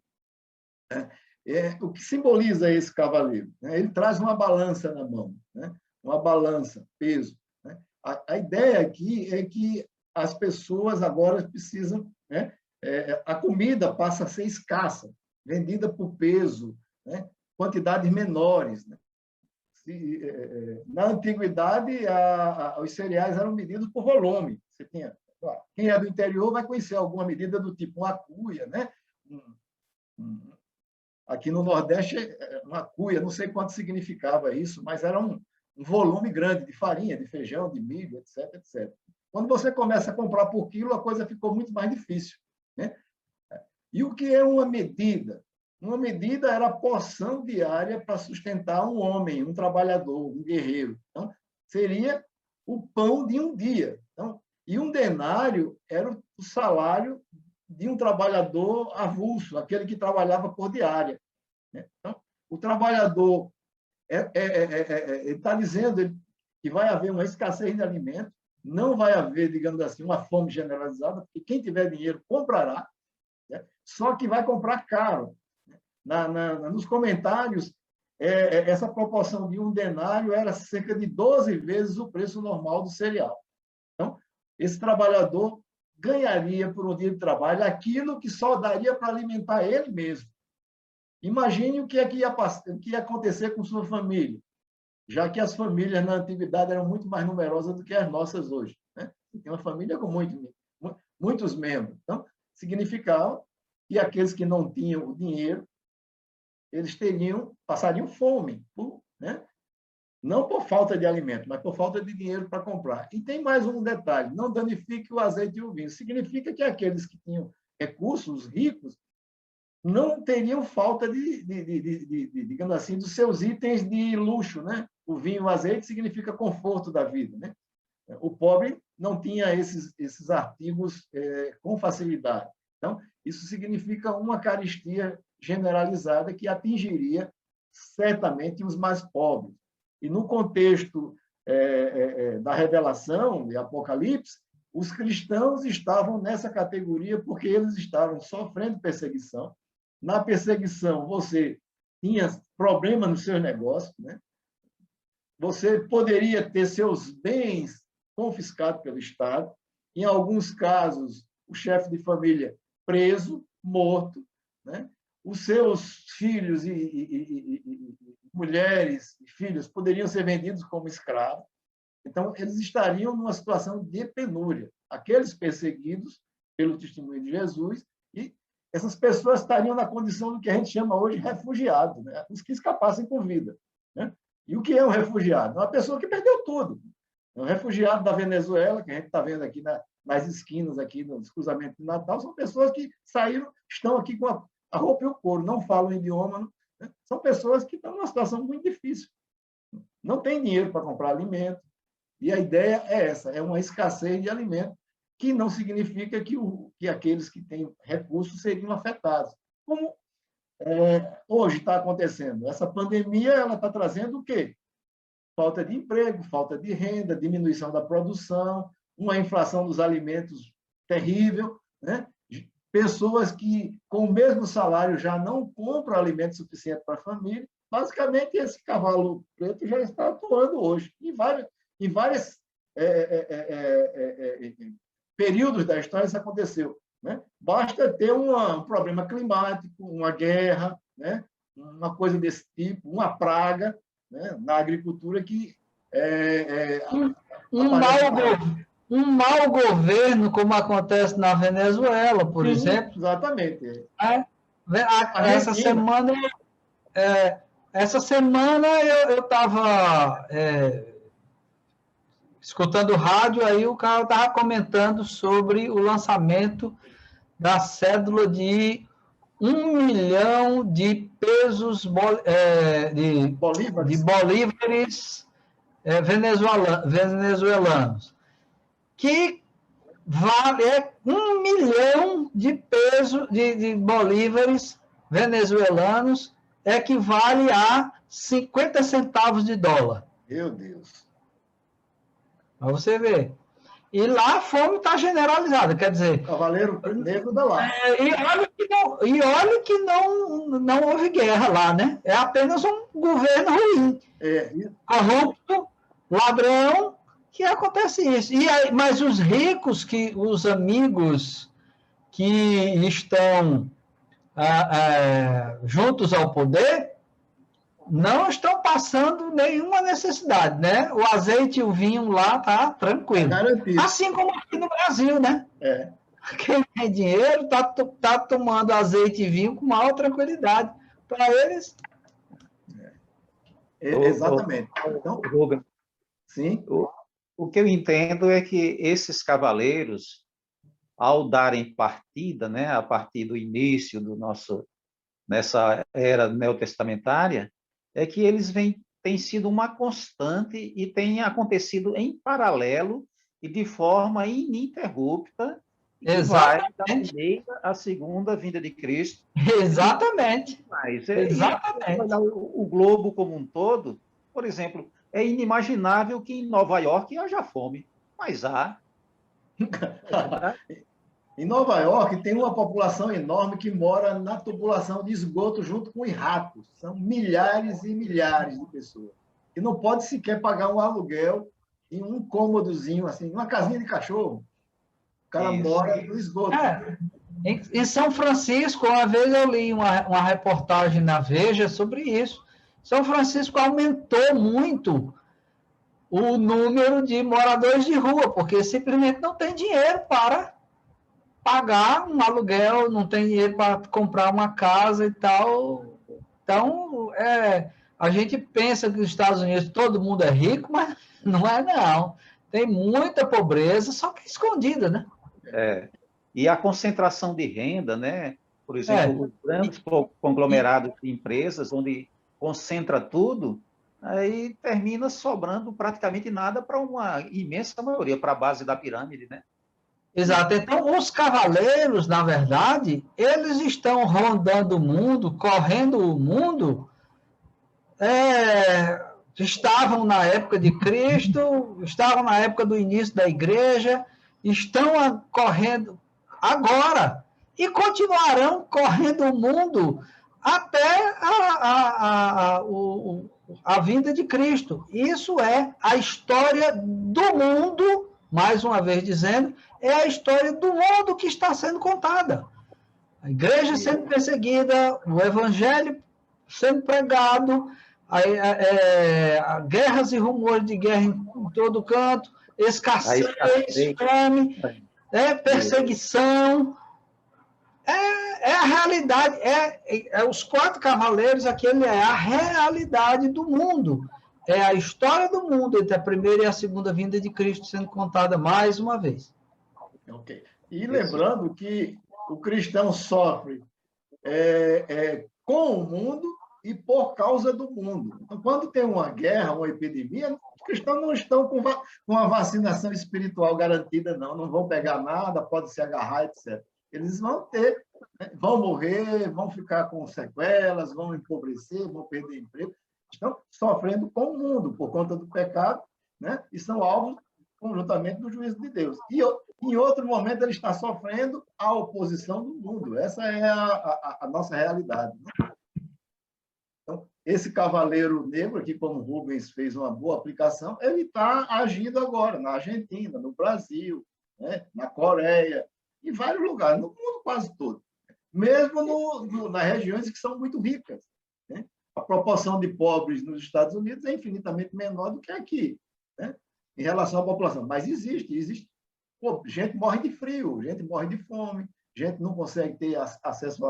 O que simboliza esse cavaleiro? Ele traz uma balança na mão, uma balança, peso. A ideia aqui é que as pessoas agora precisam... a comida passa a ser escassa, vendida por peso, quantidades menores. Na antiguidade, os cereais eram medidos por volume. Você tinha, quem é do interior vai conhecer alguma medida do tipo uma cuia, aqui no Nordeste, uma cuia, não sei quanto significava isso, mas era um volume grande de farinha, de feijão, de milho, etc, etc. Quando você começa a comprar por quilo, a coisa ficou muito mais difícil. E o que é uma medida? Uma medida era a porção diária para sustentar um homem, um trabalhador, um guerreiro. Então, seria o pão de um dia. Então, e 1 denário era o salário de um trabalhador avulso, aquele que trabalhava por diária. Então, o trabalhador está dizendo que vai haver uma escassez de alimentos, não vai haver, digamos assim, uma fome generalizada, porque quem tiver dinheiro comprará, só que vai comprar caro. Nos comentários, essa proporção de 1 denário era cerca de 12 vezes o preço normal do cereal. Então, esse trabalhador ganharia por um dia de trabalho aquilo que só daria para alimentar ele mesmo. Imagine o que ia acontecer com sua família, já que as famílias na antiguidade eram muito mais numerosas do que as nossas hoje. Tem uma família com muitos membros. Então, significava que aqueles que não tinham o dinheiro, eles passariam fome, não por falta de alimento, mas por falta de dinheiro para comprar. E tem mais um detalhe: não danifique o azeite e o vinho. Significa que aqueles que tinham recursos, ricos, não teriam falta digamos assim, dos seus itens de luxo. O vinho e o azeite significa conforto da vida. O pobre não tinha esses artigos com facilidade. Então, isso significa uma carestia generalizada que atingiria certamente os mais pobres. E no contexto da revelação de Apocalipse, os cristãos estavam nessa categoria porque eles estavam sofrendo perseguição. Na perseguição, você tinha problema nos seus negócios, Você poderia ter seus bens confiscados pelo Estado. Em alguns casos, o chefe de família preso, morto, Os seus filhos e mulheres e filhos poderiam ser vendidos como escravos. Então, eles estariam numa situação de penúria. Aqueles perseguidos pelo testemunho de Jesus, e essas pessoas estariam na condição do que a gente chama hoje de refugiado, os que escapassem com vida. E o que é um refugiado? Uma pessoa que perdeu tudo. Um refugiado da Venezuela, que a gente está vendo aqui nas esquinas, aqui nos cruzamentos de Natal, são pessoas que saíram, estão aqui com a roupa e o couro, não falam idioma, são pessoas que estão numa situação muito difícil. Não tem dinheiro para comprar alimento, e a ideia é essa, é uma escassez de alimento, que não significa que aqueles que têm recursos seriam afetados. Como hoje está acontecendo. Essa pandemia ela está trazendo o quê? Falta de emprego, falta de renda, diminuição da produção, uma inflação dos alimentos terrível, Pessoas que, com o mesmo salário, já não compram alimento suficiente para a família. Basicamente, esse cavalo preto já está atuando hoje. Em vários períodos da história isso aconteceu. Basta ter um problema climático, uma guerra, uma coisa desse tipo, uma praga na agricultura que... Um mau governo, como acontece na Venezuela, por exemplo. Exatamente. Essa semana eu estava escutando rádio, aí o cara estava comentando sobre o lançamento da cédula de 1 milhão de pesos de bolívares venezuelanos, que vale 1 milhão de pesos, de bolívares venezuelanos, equivale a 50 centavos de dólar. Meu Deus. Para você ver. E lá a fome está generalizada, quer dizer... Cavaleiro Negro da lá. E olha que não houve guerra lá, né? É apenas um governo ruim. Corrupto, ladrão, que acontece isso. E aí, mas os ricos, os amigos que estão juntos ao poder, não estão passando nenhuma necessidade, né? O azeite e o vinho lá tá tranquilo. Garantido. Assim como aqui no Brasil, né? Quem tem dinheiro tá tomando azeite e vinho com maior tranquilidade. Para eles... Exatamente. Então, Rubem, sim. O que eu entendo é que esses cavaleiros, ao darem partida, né, a partir do início nessa era neotestamentária, é que eles têm sido uma constante e têm acontecido em paralelo e de forma ininterrupta, que vai da primeira à segunda vinda de Cristo. Exatamente. Mas Exatamente. o globo como um todo, por exemplo, é inimaginável que em Nova York haja fome, mas há. Em Nova York tem uma população enorme que mora na tubulação de esgoto junto com os ratos. São milhares e milhares de pessoas. E não pode sequer pagar um aluguel em um cômodozinho, assim, uma casinha de cachorro. O cara mora no esgoto. Em São Francisco, uma vez eu li uma reportagem na Veja sobre isso. São Francisco aumentou muito o número de moradores de rua, porque simplesmente não tem dinheiro para pagar um aluguel, não tem dinheiro para comprar uma casa e tal. Então, a gente pensa que nos Estados Unidos todo mundo é rico, mas não é, não. Tem muita pobreza, só que escondida, né? E a concentração de renda, né? Por exemplo, os grandes conglomerados de empresas, onde concentra tudo, aí termina sobrando praticamente nada para uma imensa maioria, para a base da pirâmide, né? Exato. Então, os cavaleiros, na verdade, eles estão rondando o mundo, correndo o mundo, estavam na época de Cristo, estavam na época do início da igreja, estão correndo agora e continuarão correndo o mundo até a vinda de Cristo. Isso é a história do mundo, mais uma vez dizendo, é a história do mundo que está sendo contada. A igreja sendo perseguida, o evangelho sendo pregado, guerras e rumores de guerra em todo canto, escassez, fome, perseguição. É a realidade, os 4 cavaleiros, aquele é a realidade do mundo. É a história do mundo entre a primeira e a segunda vinda de Cristo sendo contada mais uma vez. Ok. E lembrando que o cristão sofre com o mundo e por causa do mundo. Então, quando tem uma guerra, uma epidemia, os cristãos não estão com a vacinação espiritual garantida, não vão pegar nada, pode se agarrar, etc. Eles vão vão morrer, vão ficar com sequelas, vão empobrecer, vão perder emprego. Estão sofrendo com o mundo por conta do pecado, né? E são alvos conjuntamente do juízo de Deus. E em outro momento ele está sofrendo a oposição do mundo. Essa é a nossa realidade. Né? Então, esse cavaleiro negro aqui, como o Rubens fez uma boa aplicação, ele está agindo agora na Argentina, no Brasil, né? Na Coreia, em vários lugares, no mundo quase todo. Mesmo nas regiões que são muito ricas. Né? A proporção de pobres nos Estados Unidos é infinitamente menor do que aqui, né? Em relação à população. Mas existe. Pô, gente morre de frio, gente morre de fome, gente não consegue ter acesso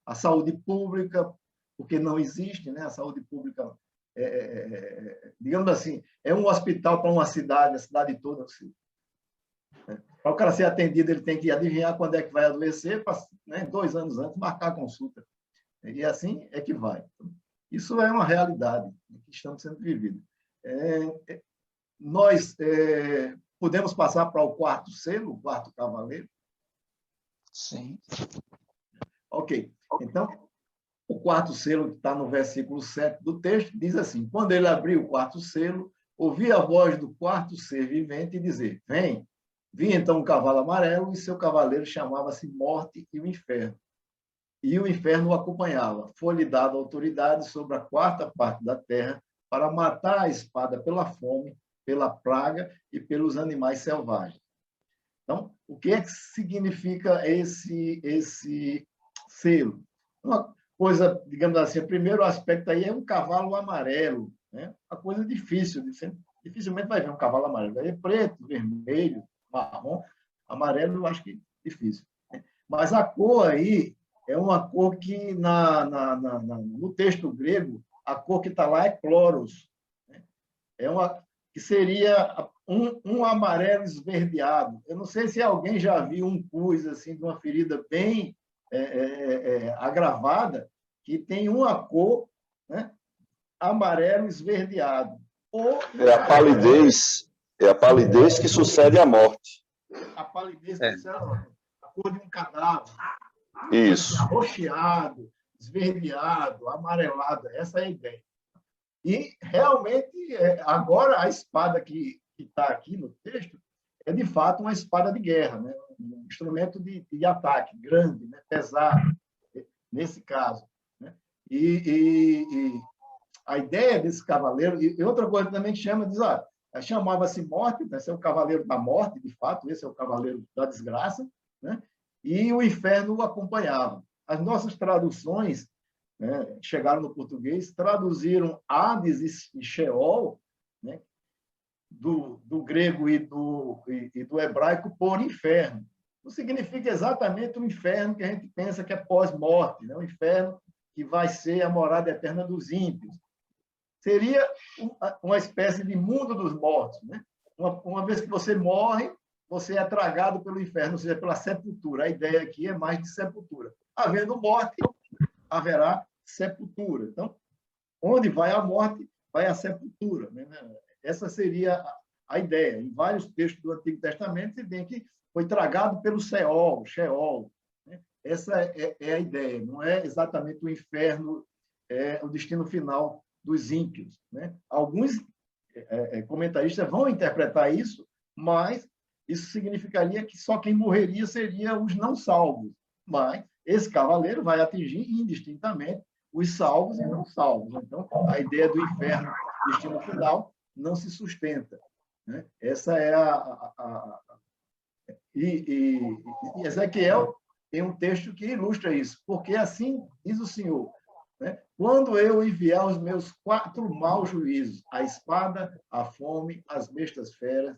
à saúde pública, porque não existe, né? A saúde pública, digamos assim, é um hospital para uma cidade, a cidade toda. Assim, né? Para o cara ser atendido, ele tem que adivinhar quando é que vai adoecer, para, né, 2 anos antes, marcar a consulta. E assim é que vai. Isso é uma realidade que estamos sendo vivida. Nós Podemos passar para o quarto selo, o quarto cavaleiro? Sim. Ok. Então, o quarto selo, que está no versículo 7 do texto, diz assim: quando ele abriu o quarto selo, ouvi a voz do quarto ser vivente dizer: vem. Vi então um cavalo amarelo e seu cavaleiro chamava-se Morte e o Inferno. E o inferno o acompanhava. Foi-lhe dada autoridade sobre a quarta parte da terra para matar a espada pela fome, pela praga e pelos animais selvagens. Então, o que é que significa esse selo? Uma coisa, digamos assim, o primeiro aspecto aí é um cavalo amarelo, né? Uma coisa difícil, dificilmente vai ver um cavalo amarelo. Aí é preto, vermelho, marrom, amarelo, eu acho que é difícil. Mas a cor aí é uma cor que, no texto grego, a cor que está lá é chloros. Né? É uma que seria um amarelo esverdeado. Eu não sei se alguém já viu um pus assim, de uma ferida bem agravada, que tem uma cor, né, amarelo esverdeado. Ou É a palidez que sucede à morte. A palidez que sucede à morte. A cor de um cadáver. Isso. Arroxeado, esverdeado, amarelado. Essa é a ideia. E, realmente, agora a espada que está aqui no texto é, de fato, uma espada de guerra, né? Um instrumento de ataque grande, né? Pesado, nesse caso. Né? E a ideia desse cavaleiro... E outra coisa também que chama, diz, chamava-se Morte, né? Esse é o cavaleiro da morte, de fato, esse é o cavaleiro da desgraça, né? E o inferno o acompanhava. As nossas traduções, né, chegaram no português, traduziram Hades e Sheol, né, do grego e do hebraico, por inferno. Não significa exatamente o inferno que a gente pensa que é pós-morte, né? O inferno que vai ser a morada eterna dos ímpios. Seria uma espécie de mundo dos mortos. Né? Uma vez que você morre, você é tragado pelo inferno, ou seja, pela sepultura. A ideia aqui é mais de sepultura. Havendo morte, haverá sepultura. Então, onde vai a morte, vai a sepultura. Né? Essa seria a ideia. Em vários textos do Antigo Testamento, você tem que foi tragado pelo Sheol. Né? Essa é a ideia. Não é exatamente o inferno, o destino final dos ímpios. Né? Alguns comentaristas vão interpretar isso, mas isso significaria que só quem morreria seria os não salvos. Mas esse cavaleiro vai atingir indistintamente os salvos e não salvos. Então, a ideia do inferno, destino final, não se sustenta. Né? Essa é E Ezequiel tem um texto que ilustra isso. Porque assim diz o Senhor, né? Quando eu enviar os meus 4 maus juízos, a espada, a fome, as bestas feras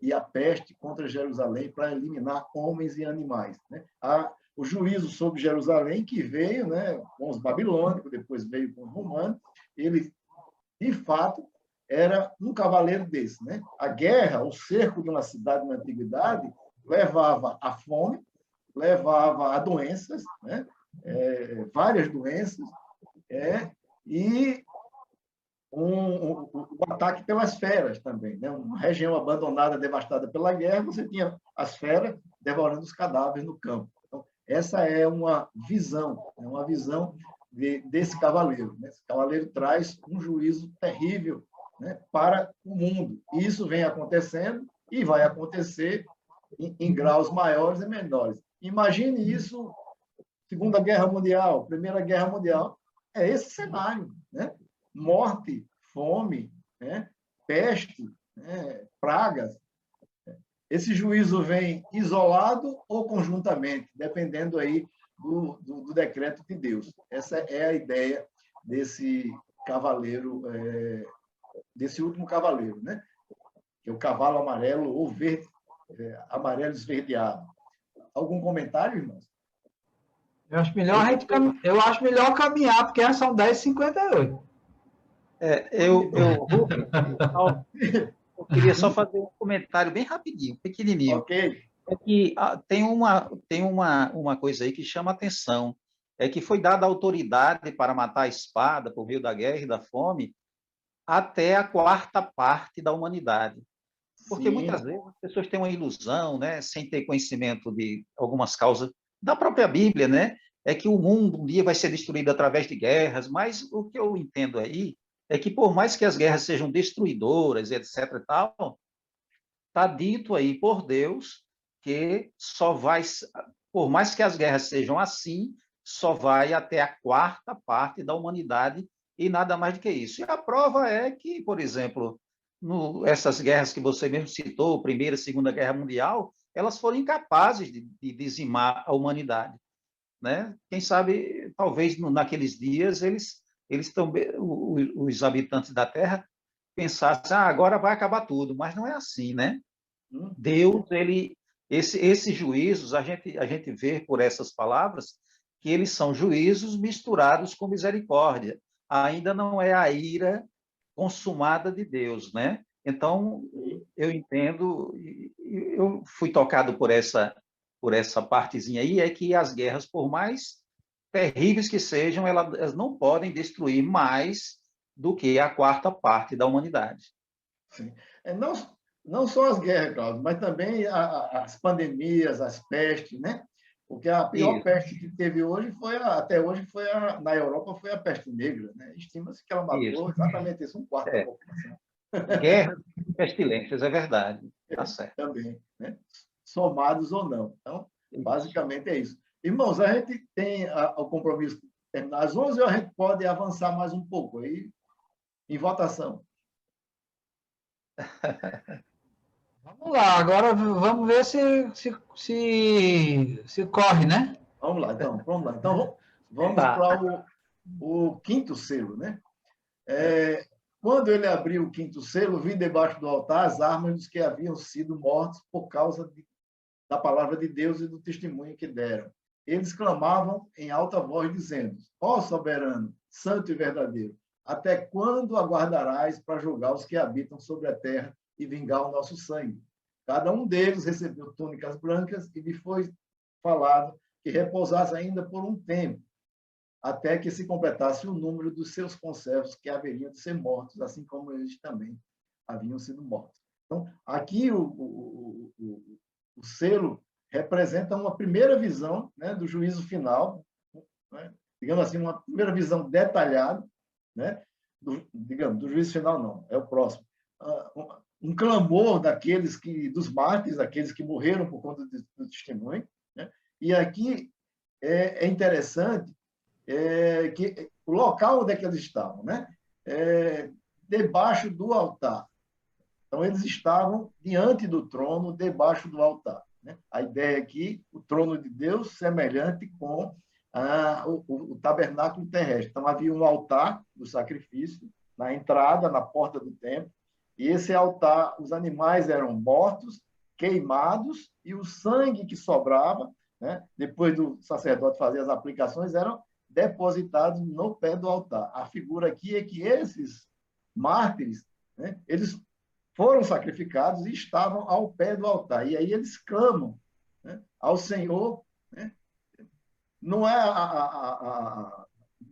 e a peste contra Jerusalém, para eliminar homens e animais. Né? O juízo sobre Jerusalém, que veio, né, com os babilônicos, depois veio com os romanos, ele, de fato, era um cavaleiro desse. Né? A guerra, o cerco de uma cidade na antiguidade, levava à fome, levava a doenças, né? Várias doenças, e o ataque pelas feras também. Né? Uma região abandonada, devastada pela guerra, você tinha as feras devorando os cadáveres no campo. Então, essa é uma visão desse cavaleiro. Né? Esse cavaleiro traz um juízo terrível, né, para o mundo. E isso vem acontecendo e vai acontecer em graus maiores e menores. Imagine isso, Segunda Guerra Mundial, Primeira Guerra Mundial, é esse cenário, né? Morte, fome, né? Peste, né? Pragas. Esse juízo vem isolado ou conjuntamente, dependendo aí do decreto de Deus. Essa é a ideia desse cavaleiro, desse último cavaleiro, né? Que é o cavalo amarelo ou verde, amarelo esverdeado. Algum comentário, irmãos? Eu acho melhor caminhar, porque são 10h58. Eu queria só fazer um comentário bem rapidinho, pequenininho. Ok. É que tem uma coisa aí que chama atenção, é que foi dada autoridade para matar a espada por meio da guerra e da fome até a 4ª parte da humanidade. Porque Sim, muitas vezes as pessoas têm uma ilusão, né, sem ter conhecimento de algumas causas da própria Bíblia, né, é que o mundo um dia vai ser destruído através de guerras, mas o que eu entendo aí é que por mais que as guerras sejam destruidoras, etc e tal, está dito aí por Deus que só vai, por mais que as guerras sejam assim, só vai até a quarta parte da humanidade e nada mais do que isso. E a prova é que, por exemplo, essas guerras que você mesmo citou, Primeira e Segunda Guerra Mundial, elas foram incapazes de dizimar a humanidade, né? Quem sabe, talvez naqueles dias eles também, os habitantes da Terra pensassem, agora vai acabar tudo, mas não é assim, né? hum, Deus, esses juízos, a gente vê por essas palavras que eles são juízos misturados com misericórdia. Ainda não é a ira consumada de Deus, né? Então, sim. eu entendo, eu fui tocado por essa partezinha aí, é que as guerras, por mais terríveis que sejam, elas não podem destruir mais do que a quarta parte da humanidade. Sim. Não, não só as guerras, Cláudio, mas também as pandemias, as pestes, né? Porque a pior Isso, peste que teve hoje foi, até hoje, na Europa, foi a peste negra, né? Estima-se que ela isso. matou exatamente isso, um quarto da É. população. Guerras e pestilências, é verdade. Tá certo. Também, né? Somados ou não. Então, basicamente é isso. Irmãos, a gente tem o compromisso de terminar às 11 ou a gente pode avançar mais um pouco aí em votação. Vamos lá, agora vamos ver se corre, né? Vamos lá, então. Vamos lá. Então, vamos Tá. para o quinto selo, né? Quando ele abriu o quinto selo, vi debaixo do altar as armas dos que haviam sido mortos por causa da palavra de Deus e do testemunho que deram. Eles clamavam em alta voz, dizendo: Ó soberano, santo e verdadeiro, até quando aguardarás para julgar os que habitam sobre a terra e vingar o nosso sangue? Cada um deles recebeu túnicas brancas e lhe foi falado que repousasse ainda por um tempo, até que se completasse o número dos seus conservos que haveriam de ser mortos, assim como eles também haviam sido mortos. Então, aqui o selo representa uma primeira visão, né, do juízo final, né, digamos assim, uma primeira visão detalhada, né, do juízo final não, é o próximo. Um clamor dos mártires, daqueles que morreram por conta do testemunho, né? E aqui é interessante que o local onde é que eles estavam, né? Debaixo do altar. Então, eles estavam diante do trono, debaixo do altar. Né? A ideia aqui, o trono de Deus, semelhante com o tabernáculo terrestre. Então, havia um altar do sacrifício na entrada, na porta do templo, e esse altar, os animais eram mortos, queimados, e o sangue que sobrava, né? Depois do sacerdote fazer as aplicações, eram depositados no pé do altar. A figura aqui é que esses mártires, né, eles foram sacrificados e estavam ao pé do altar. E aí eles clamam, né, ao Senhor. Né? Não é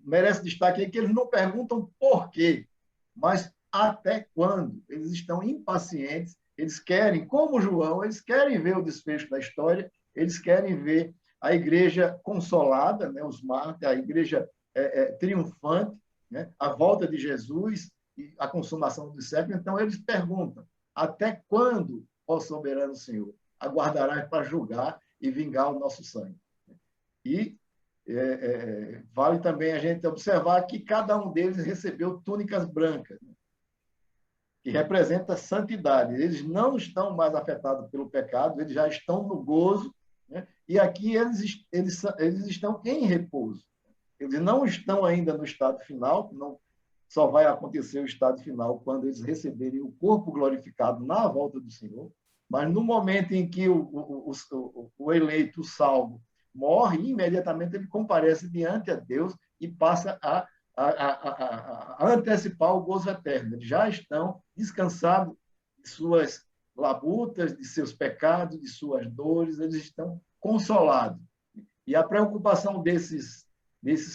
merece destaque aí que eles não perguntam por quê, mas até quando. Eles estão impacientes, eles querem, como João, eles querem ver o desfecho da história, eles querem ver a igreja consolada, né, os mártires, a igreja triunfante, né, a volta de Jesus e a consumação dos séculos. Então, eles perguntam: até quando, ó soberano Senhor, aguardarás para julgar e vingar o nosso sangue? E vale também a gente observar que cada um deles recebeu túnicas brancas, né, que representa santidade. Eles não estão mais afetados pelo pecado, eles já estão no gozo, né? E aqui eles estão em repouso. Eles não estão ainda no estado final, não, só vai acontecer o estado final quando eles receberem o corpo glorificado na volta do Senhor, mas no momento em que o eleito, o salvo, morre, imediatamente ele comparece diante a Deus e passa a antecipar o gozo eterno. Eles já estão descansados de suas labutas, de seus pecados, de suas dores, eles estão consolados. E a preocupação desses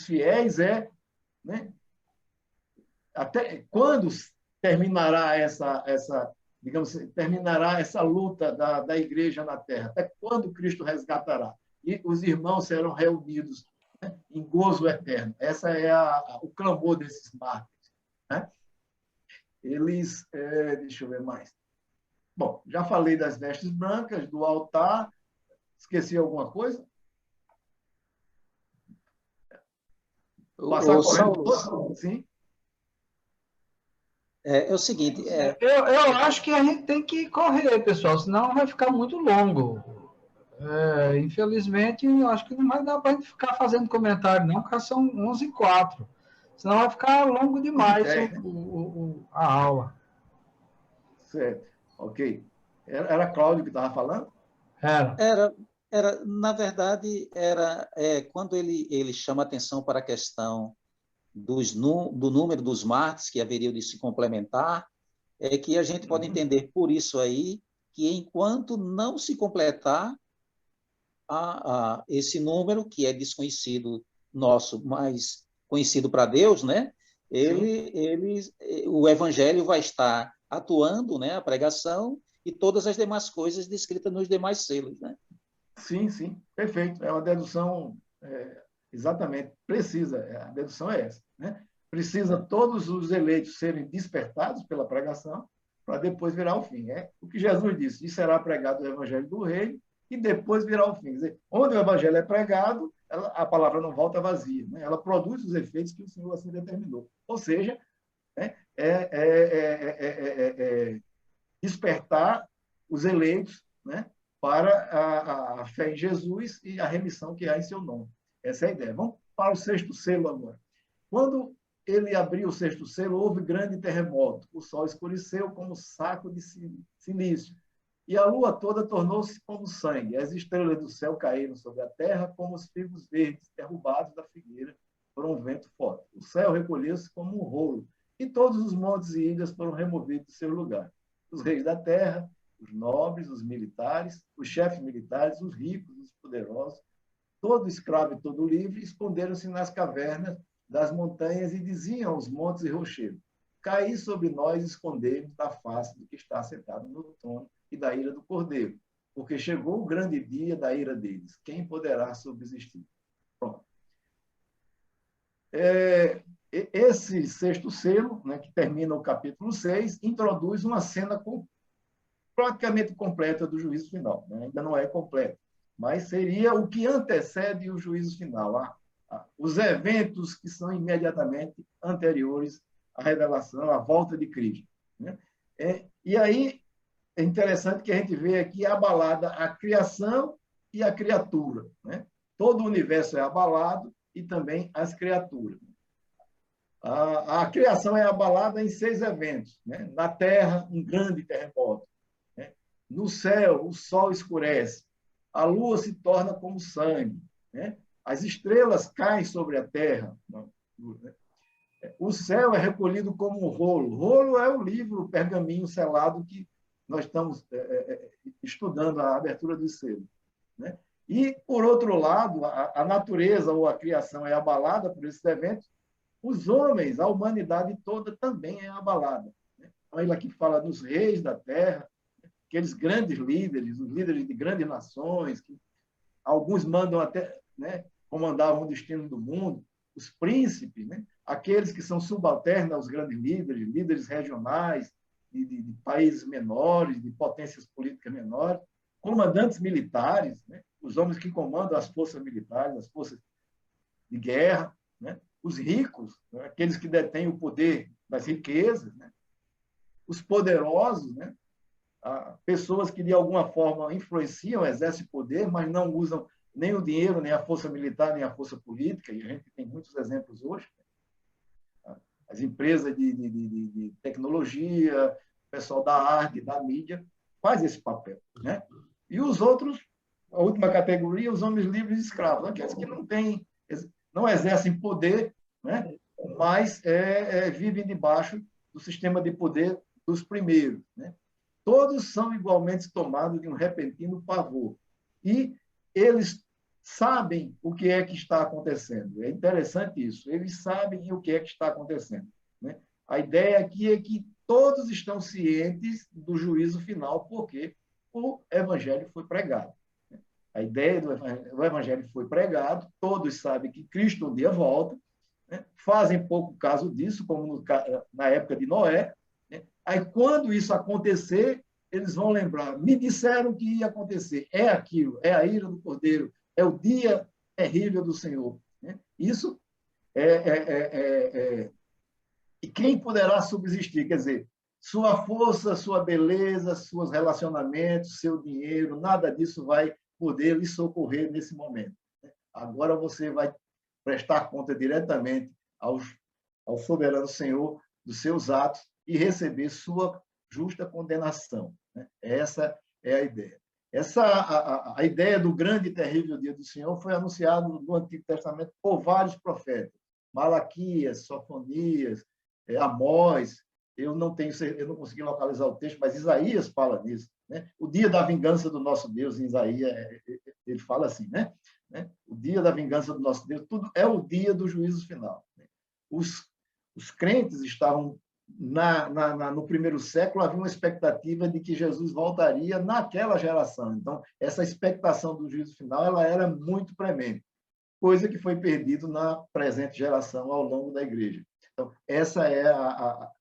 fiéis é, né, até quando terminará essa digamos, terminará essa luta da igreja na terra? Até quando Cristo resgatará? E os irmãos serão reunidos, né, em gozo eterno. Essa é o clamor desses mártires, né? Eles, deixa eu ver mais. Bom, já falei das vestes brancas, do altar. Esqueci alguma coisa? Passar correndo. Saulo, Sim. é o seguinte, Eu acho que a gente tem que correr, pessoal, senão vai ficar muito longo. Infelizmente, eu acho que não vai dar para a gente ficar fazendo comentário, não, porque são 11h04. Senão vai ficar longo demais a aula. Certo. Ok. Era Cláudio que estava falando? na verdade, quando ele chama atenção para a questão do número dos mártires que haveriam de se complementar, é que a gente pode entender por isso aí que enquanto não se completar esse número, que é desconhecido nosso, mas conhecido para Deus, né? O evangelho vai estar atuando, né? A pregação e todas as demais coisas descritas nos demais selos, né? Sim, sim, perfeito. É uma dedução, exatamente, precisa, a dedução é essa, né? Precisa todos os eleitos serem despertados pela pregação para depois virar o fim. É o que Jesus disse, e será pregado o evangelho do reino e depois virá o fim. Quer dizer, onde o evangelho é pregado, a palavra não volta vazia, né? Ela produz os efeitos que o Senhor assim determinou. Ou seja, né, despertar os eleitos, né, para a fé em Jesus e a remissão que há em seu nome. Essa é a ideia. Vamos para o sexto selo agora. Quando ele abriu o sexto selo, houve grande terremoto. O sol escureceu como saco de silício. E a lua toda tornou-se como sangue. As estrelas do céu caíram sobre a terra como os figos verdes derrubados da figueira por um vento forte. O céu recolheu-se como um rolo. E todos os montes e ilhas foram removidos de seu lugar. Os reis da terra, os nobres, os militares, os chefes militares, os ricos, os poderosos, todo escravo e todo livre, esconderam-se nas cavernas das montanhas e diziam aos montes e rochedos: caí sobre nós e escondemos da face do que está sentado no trono e da ira do Cordeiro, porque chegou o grande dia da ira deles. Quem poderá subsistir? Pronto. Esse sexto selo, né, que termina o capítulo 6, introduz uma cena praticamente completa do juízo final, né? Ainda não é completa, mas seria o que antecede o juízo final, os eventos que são imediatamente anteriores à revelação, à volta de Cristo, né? E aí é interessante que a gente vê aqui abalada a criação e a criatura, né? Todo o universo é abalado e também as criaturas. A criação é abalada em 6 eventos, né? Na Terra, um grande terremoto. No céu, o sol escurece, a lua se torna como sangue, né? As estrelas caem sobre a terra, o céu é recolhido como um rolo. Rolo é o livro, o pergaminho selado que nós estamos estudando, a abertura do selo, né? E, por outro lado, a natureza ou a criação é abalada por esses eventos, os homens, a humanidade toda também é abalada, né? Então, ele aqui fala dos reis da terra, aqueles grandes líderes, os líderes de grandes nações, que alguns mandam até, né, comandavam o destino do mundo, os príncipes, né, aqueles que são subalternos aos grandes líderes, líderes regionais, de países menores, de potências políticas menores, comandantes militares, né, os homens que comandam as forças militares, as forças de guerra, né, os ricos, né, aqueles que detêm o poder das riquezas, né, os poderosos, né, pessoas que, de alguma forma, influenciam, exercem poder, mas não usam nem o dinheiro, nem a força militar, nem a força política, e a gente tem muitos exemplos hoje. As empresas de tecnologia, o pessoal da arte, da mídia, faz esse papel, né? E os outros, a última categoria, os homens livres e escravos, aqueles que não exercem poder, né? Mas vivem debaixo do sistema de poder dos primeiros, né? Todos são igualmente tomados de um repentino pavor. E eles sabem o que é que está acontecendo. É interessante isso. Eles sabem o que é que está acontecendo, né? A ideia aqui é que todos estão cientes do juízo final, porque o evangelho foi pregado. A ideia do evangelho foi pregado, todos sabem que Cristo um dia volta, né? Fazem pouco caso disso, como na época de Noé. Né? Aí, quando isso acontecer, eles vão lembrar, me disseram que ia acontecer, é aquilo, é a ira do Cordeiro, é o dia terrível do Senhor. Né? Isso E quem poderá subsistir? Quer dizer, sua força, sua beleza, seus relacionamentos, seu dinheiro, nada disso vai poder lhe socorrer nesse momento. Agora você vai prestar conta diretamente ao soberano Senhor dos seus atos e receber sua justa condenação. Essa é a ideia. A ideia do grande e terrível dia do Senhor foi anunciada no Antigo Testamento por vários profetas. Malaquias, Sofonias, Amós, eu não consegui localizar o texto, mas Isaías fala nisso. Né? O dia da vingança do nosso Deus, em Isaías, ele fala assim, né? O dia da vingança do nosso Deus, tudo é o dia do juízo final. Os crentes estavam, no primeiro século, havia uma expectativa de que Jesus voltaria naquela geração. Então, essa expectação do juízo final ela era muito premente, coisa que foi perdida na presente geração ao longo da igreja. Então, essa é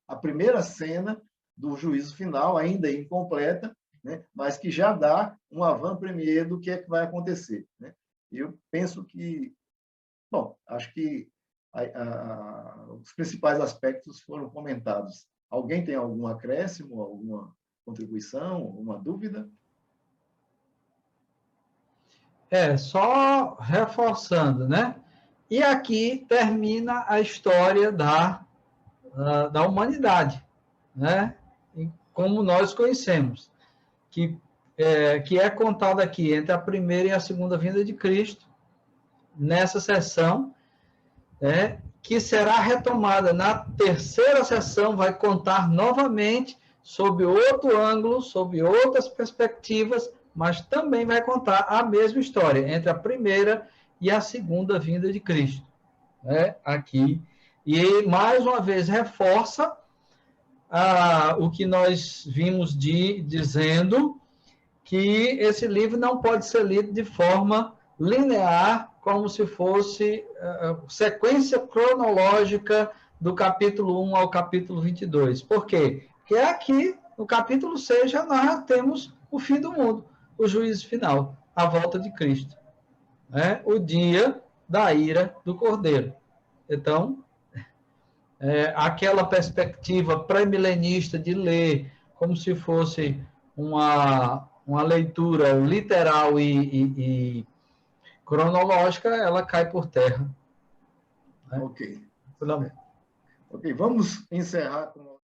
a primeira cena do juízo final, ainda incompleta, né? Mas que já dá um avant-première do que é que vai acontecer. Né? Eu penso que, bom, acho que os principais aspectos foram comentados. Alguém tem algum acréscimo, alguma contribuição, alguma dúvida? Só reforçando, né? E aqui termina a história da humanidade, né? Como nós conhecemos, que é contada aqui entre a primeira e a segunda vinda de Cristo, nessa sessão, que será retomada na terceira sessão, vai contar novamente sob outro ângulo, sob outras perspectivas, mas também vai contar a mesma história entre a primeira e a segunda vinda de Cristo. Aqui. E, mais uma vez, reforça o que nós vimos dizendo, que esse livro não pode ser lido de forma linear, como se fosse sequência cronológica do capítulo 1 ao capítulo 22. Por quê? Porque aqui, no capítulo 6, já nós temos o fim do mundo, o juízo final, a volta de Cristo. O dia da ira do Cordeiro. Então, aquela perspectiva pré-milenista de ler como se fosse uma leitura literal e cronológica, ela cai por terra. Ok. Ok, vamos encerrar com